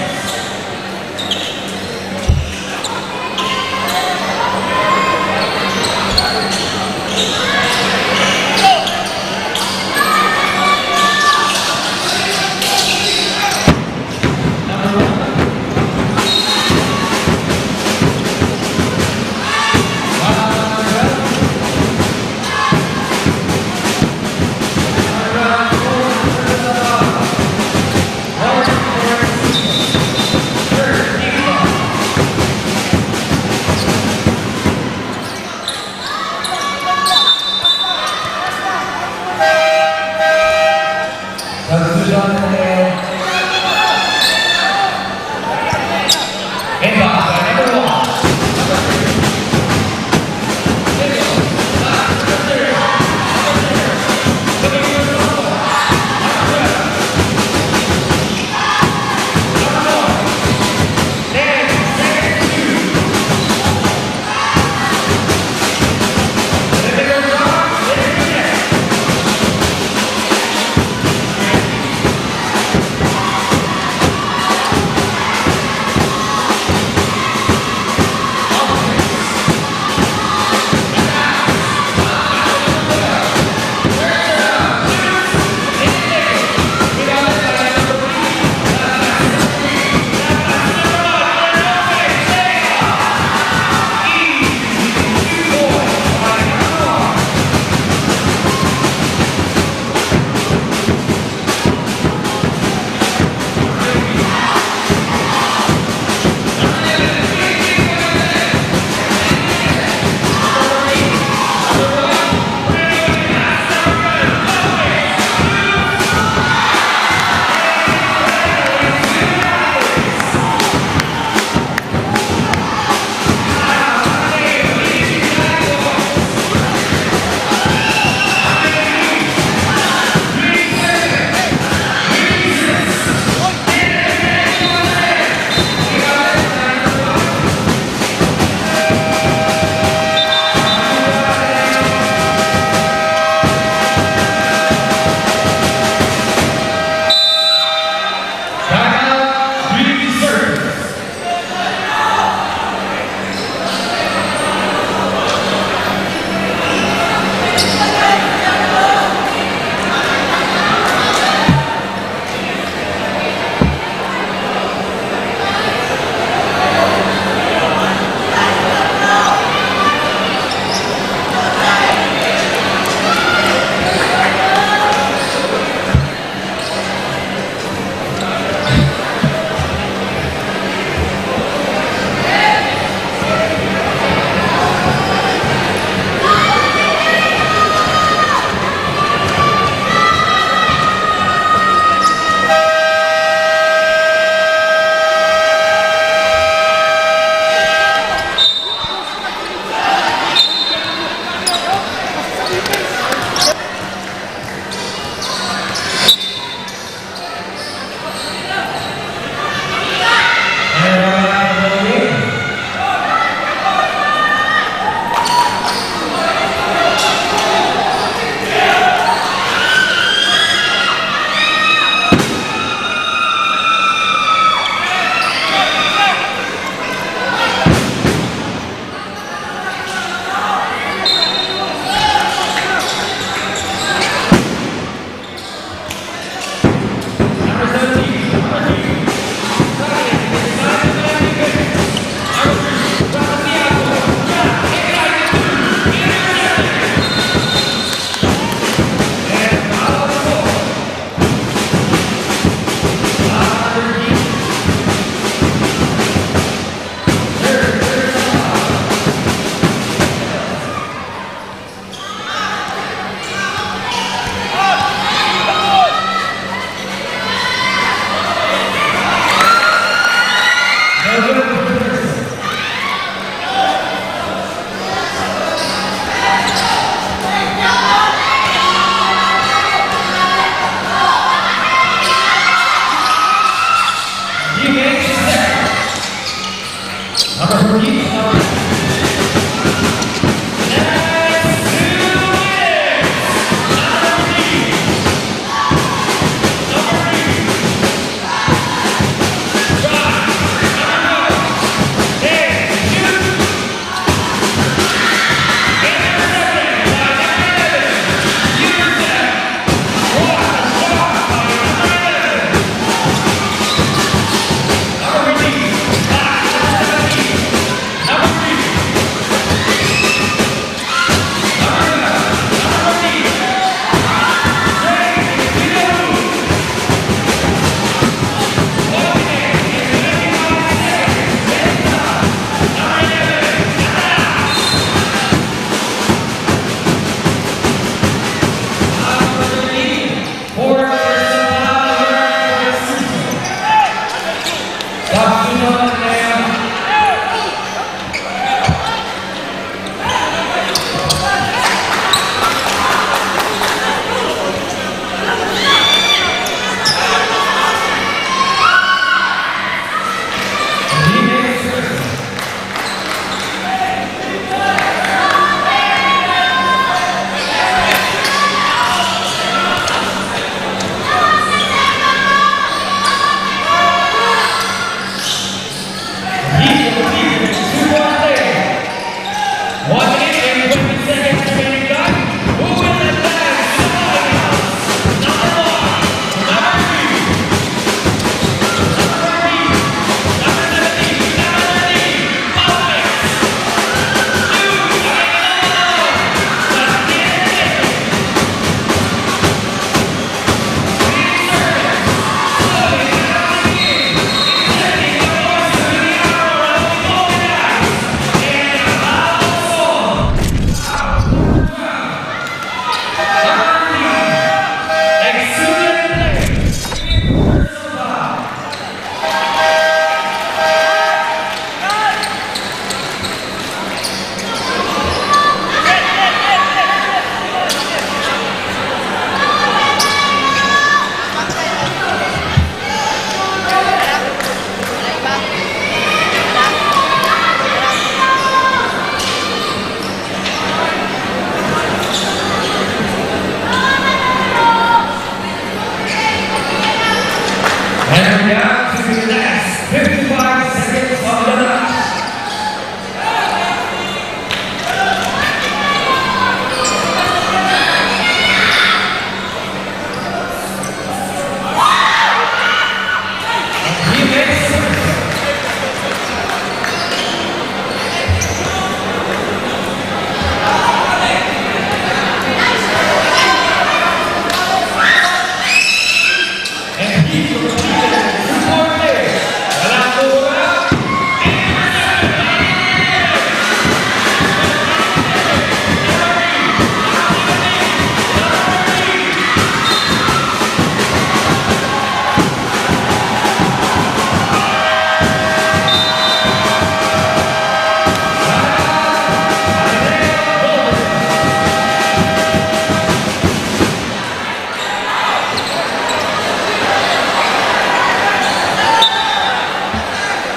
And down to the last 55 seconds of the match.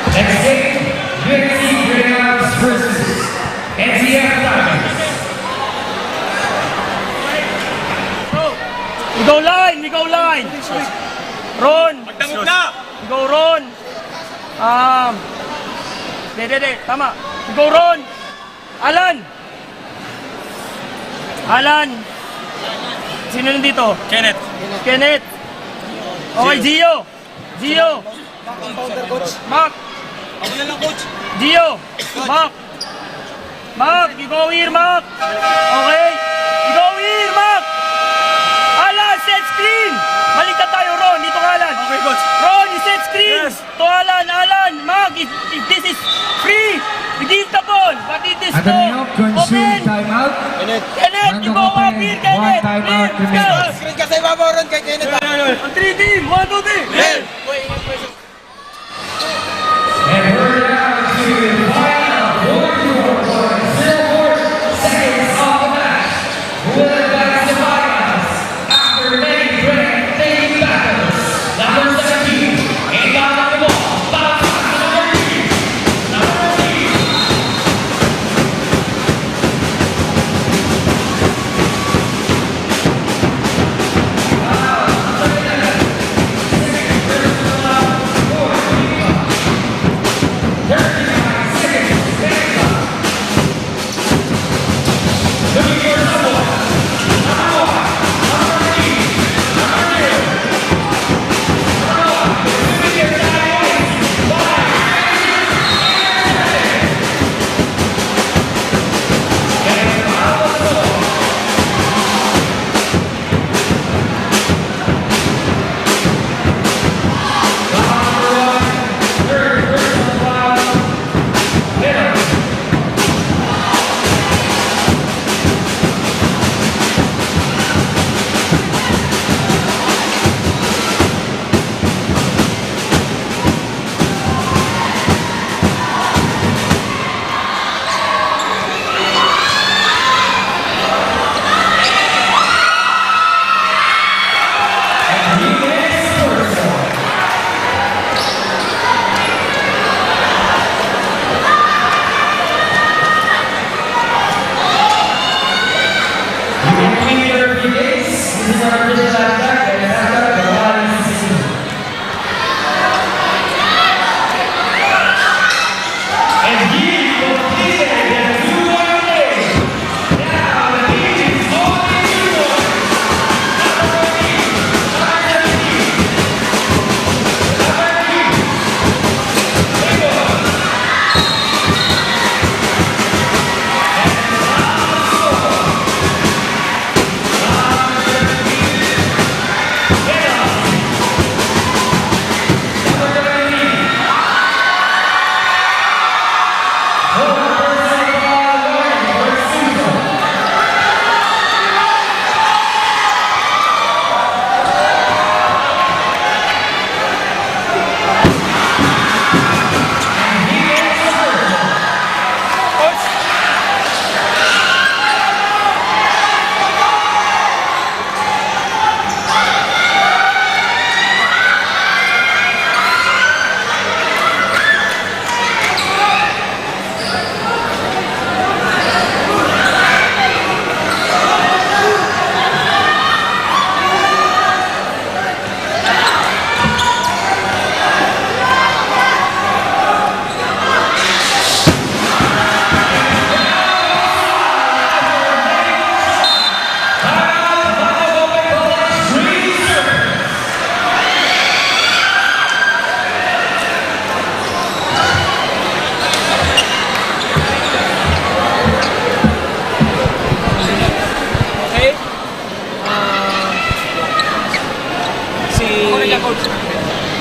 Next game, UNC Greyhounds versus NCF Tigers. Ikaw line! Ikaw line! Ron! Magdamog na! Ikaw Ron! Hindi, tama. Ikaw Ron! Alan! Alan! Sino nandito? Kenneth. Kenneth! Okay, Gio! Gio! Mark! Ako na lang, coach. Gio! Mark! Mark! Ikaw here, Mark! Okay! Ikaw here, Mark! Alan, set screen! Balik ka tayo, Ron. Dito ka, Alan. Okay, coach. Ron, set screen! Yes. To Alan, Mark, if this is free, we give the ball. But it is Ateneo consume timeout. Kenneth, you go up here, Kenneth. One timeout Please, go. remaining. Screen ka sa ibabaw ron kay Kenneth. Ang 3 team, 1, 2, 3. Hey! And we're down to the final 44.04 seconds of the match. Who will advance the finals after many breathtaking battles? Number 17, and down the ball, bounce back to number 3. Number 3. Wow, second, third,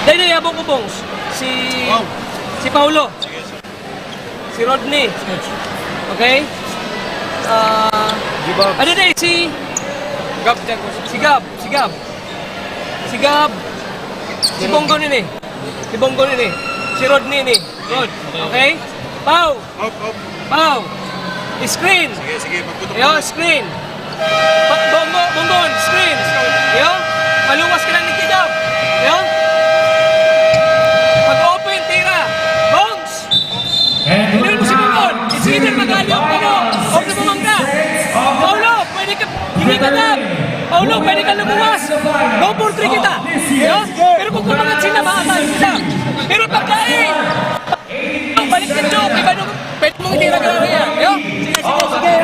Dahil yabong ko, Bongs. Si Paulo. Si Rodney. Okay? Ano na si Gab. Si Bongo nini. Si Rodney ni. Rod. Okay? Pau. Screen. Sige, magputok. Yo, screen. Bongo, screen. Yo, maluwas ka lang ni Kidab. Yo. Pag-open, tira. Bongs. Hindi mo si Bongon. It's either magalyong ka mo o lumumang ka. Paulo, pwede ka, hindi ka dab. Paulo, pwede ka lumuwas. No for 3 kita. Yo. Pero kung kumangat sila, makakal sila. Pero pagkain. Balik ka joke. Iba nung, pwede mong itira ka lang yan. Yo. Sige.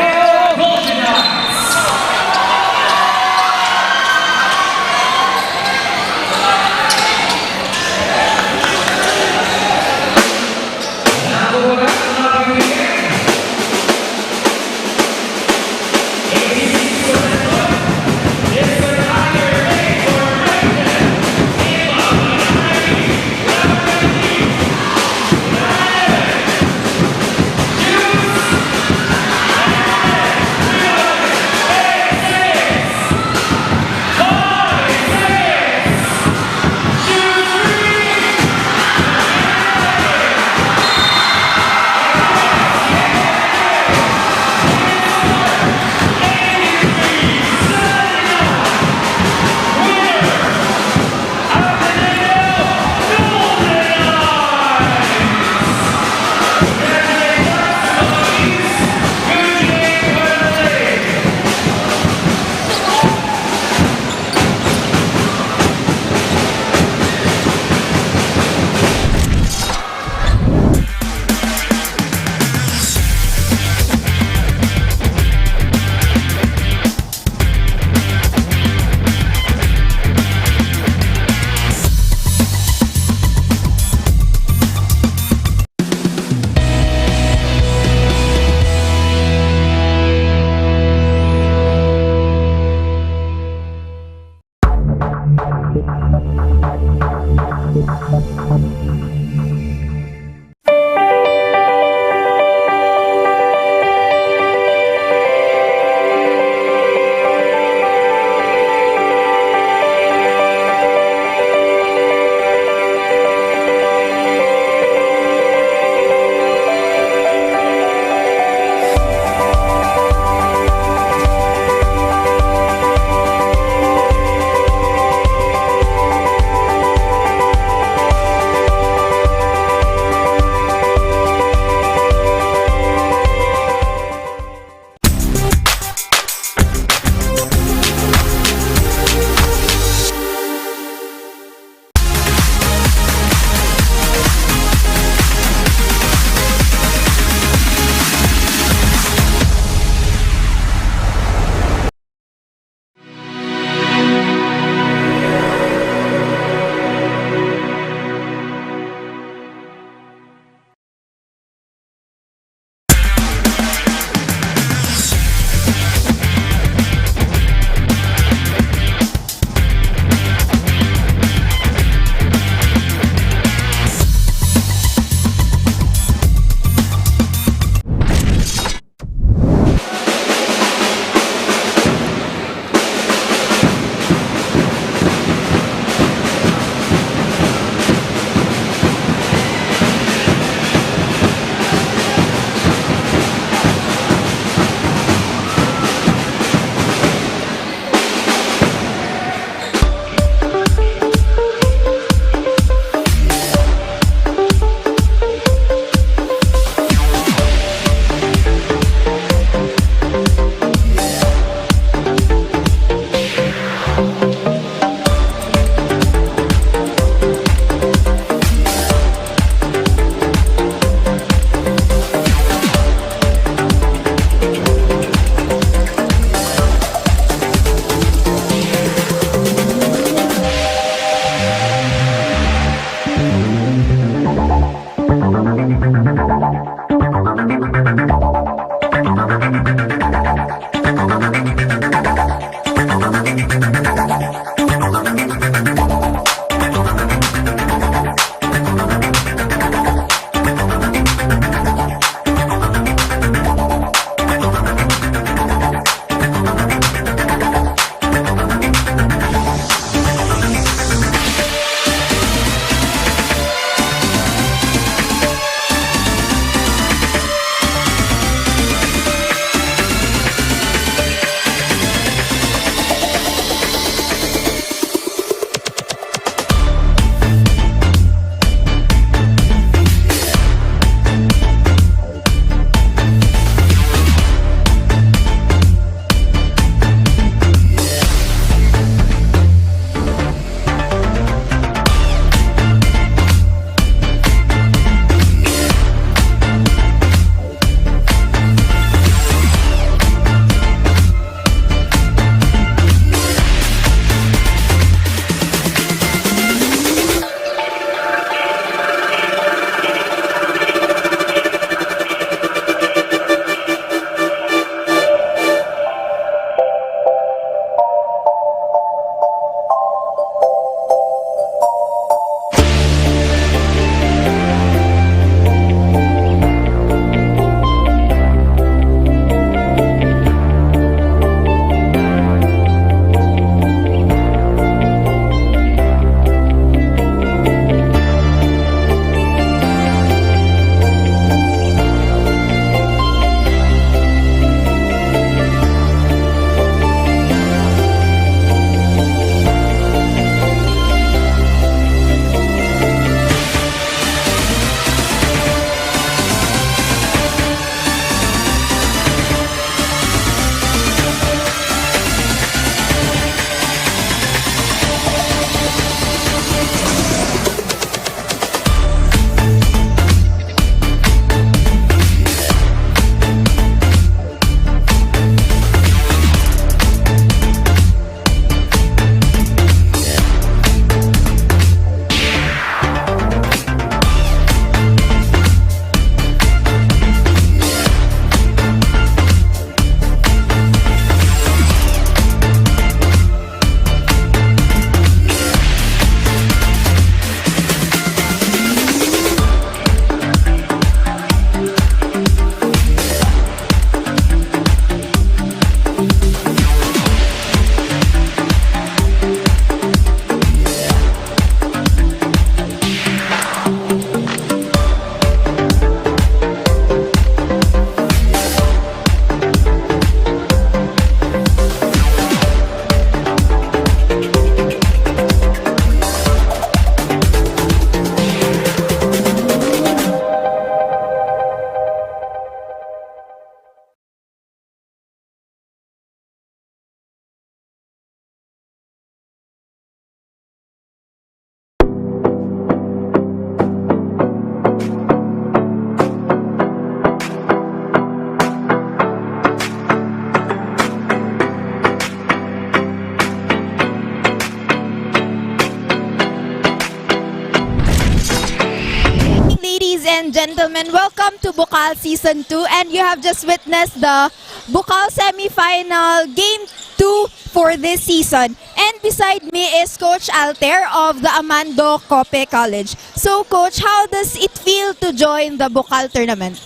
ladies and gentlemen. Welcome to Bicol Season 2, and you have just witnessed the Bicol semi-final Game 2 for this season. And beside me is Coach Alter of the Amando Cope College. So Coach, how does it feel to join the Bicol tournament?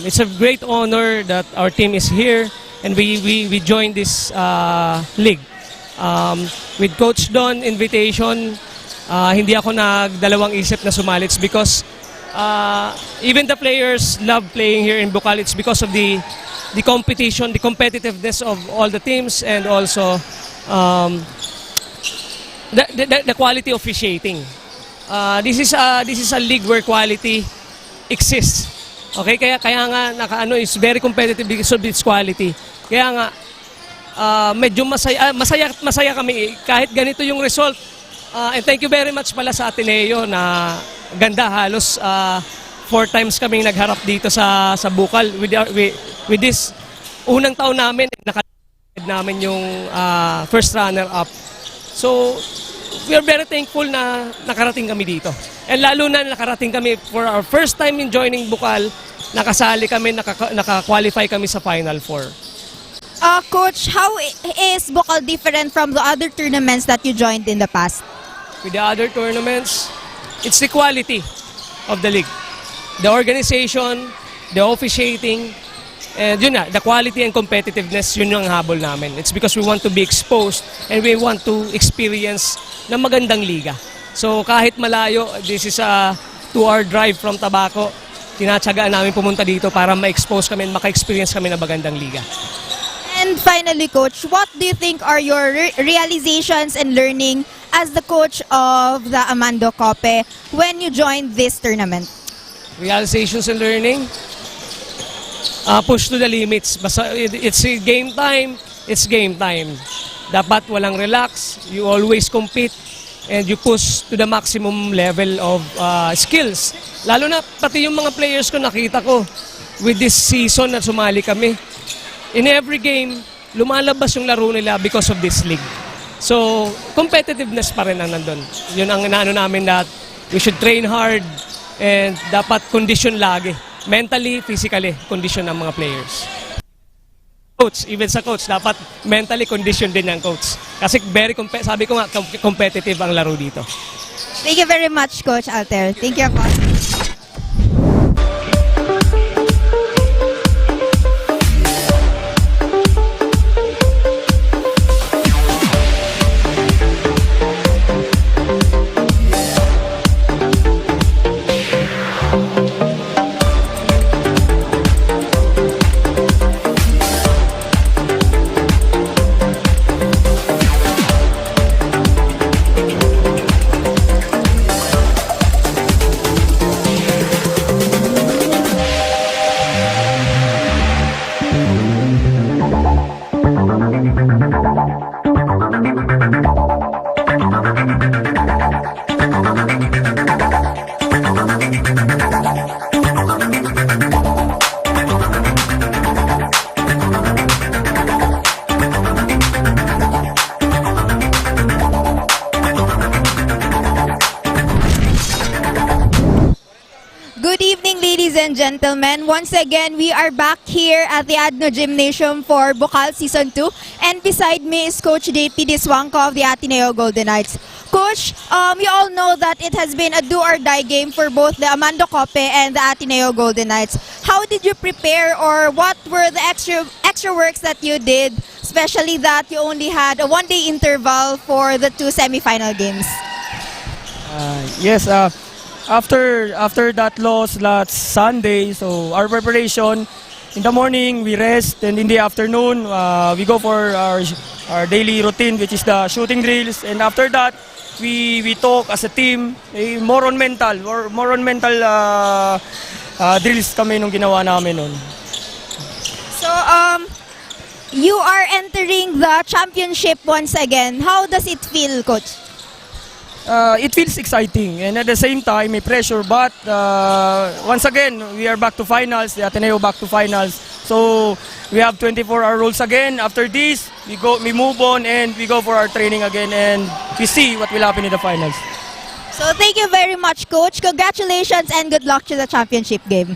It's a great honor that our team is here and we joined this league. With Coach Don invitation, hindi ako nagdalawang isip na sumali. It's because even the players love playing here in Bicol. It's because of the competition, the competitiveness of all the teams, and also the quality of officiating. This is a league where quality exists. Okay, kaya nga is very competitive because of its quality. Kaya nga medyo masaya kami kahit ganito yung result. And thank you very much pala sa Ateneo na ganda, halos 4 times kaming nagharap dito sa Bicol with this unang taon namin namin yung first runner up. So we are very thankful na nakarating kami dito. And lalo na nakarating kami for our first time in joining Bicol, nakasali kami, naka-qualify kami sa Final Four. Coach, how is Bicol different from the other tournaments that you joined in the past? With the other tournaments, it's the quality of the league. The organization, the officiating, and yun na, the quality and competitiveness, yun yung habol namin. It's because we want to be exposed and we want to experience na magandang liga. So kahit malayo, this is a 2-hour drive from Tabaco, tinatsagaan namin pumunta dito para ma-expose kami and maka-experience kami ng magandang liga. And finally, Coach, what do you think are your realizations and learning as the coach of the Amando Cope when you joined this tournament? Realizations and learning? Push to the limits. Basta it's game time, it's game time. Dapat walang relax, you always compete, and you push to the maximum level of skills. Lalo na pati yung mga players ko nakita ko with this season na sumali kami. In every game, lumalabas yung laro nila because of this league. So, competitiveness pa rin ang nandun. Yun ang inaano namin that we should train hard and dapat condition lagi. Mentally, physically, condition ng mga players. Coach, even sa coach, dapat mentally condition din yung coach. Kasi sabi ko nga, competitive ang laro dito. Thank you very much, Coach Alter. Thank you, Coach. Good evening, ladies and gentlemen. Once again, we are back here at the Ateneo Gymnasium for Bicol Season 2. And beside me is Coach JP Diswangco of the Ateneo Golden Knights. Coach, we all know that it has been a do-or-die game for both the Amando Cope and the Ateneo Golden Knights. How did you prepare, or what were the extra works that you did, especially that you only had a 1-day interval for the 2 semi-final games? Yes, after that loss last Sunday, so our preparation, in the morning we rest, and in the afternoon we go for our daily routine, which is the shooting drills, and after that we talk as a team, more on mental drills kami nung ginawa namin nun. So, you are entering the championship once again. How does it feel, Coach? It feels exciting, and at the same time may pressure, but once again we are back to finals, the Ateneo back to finals, so we have 24-hour rules again. After this we move on and we go for our training again, and we see what will happen in the finals. So thank you very much, Coach. Congratulations and good luck to the championship game.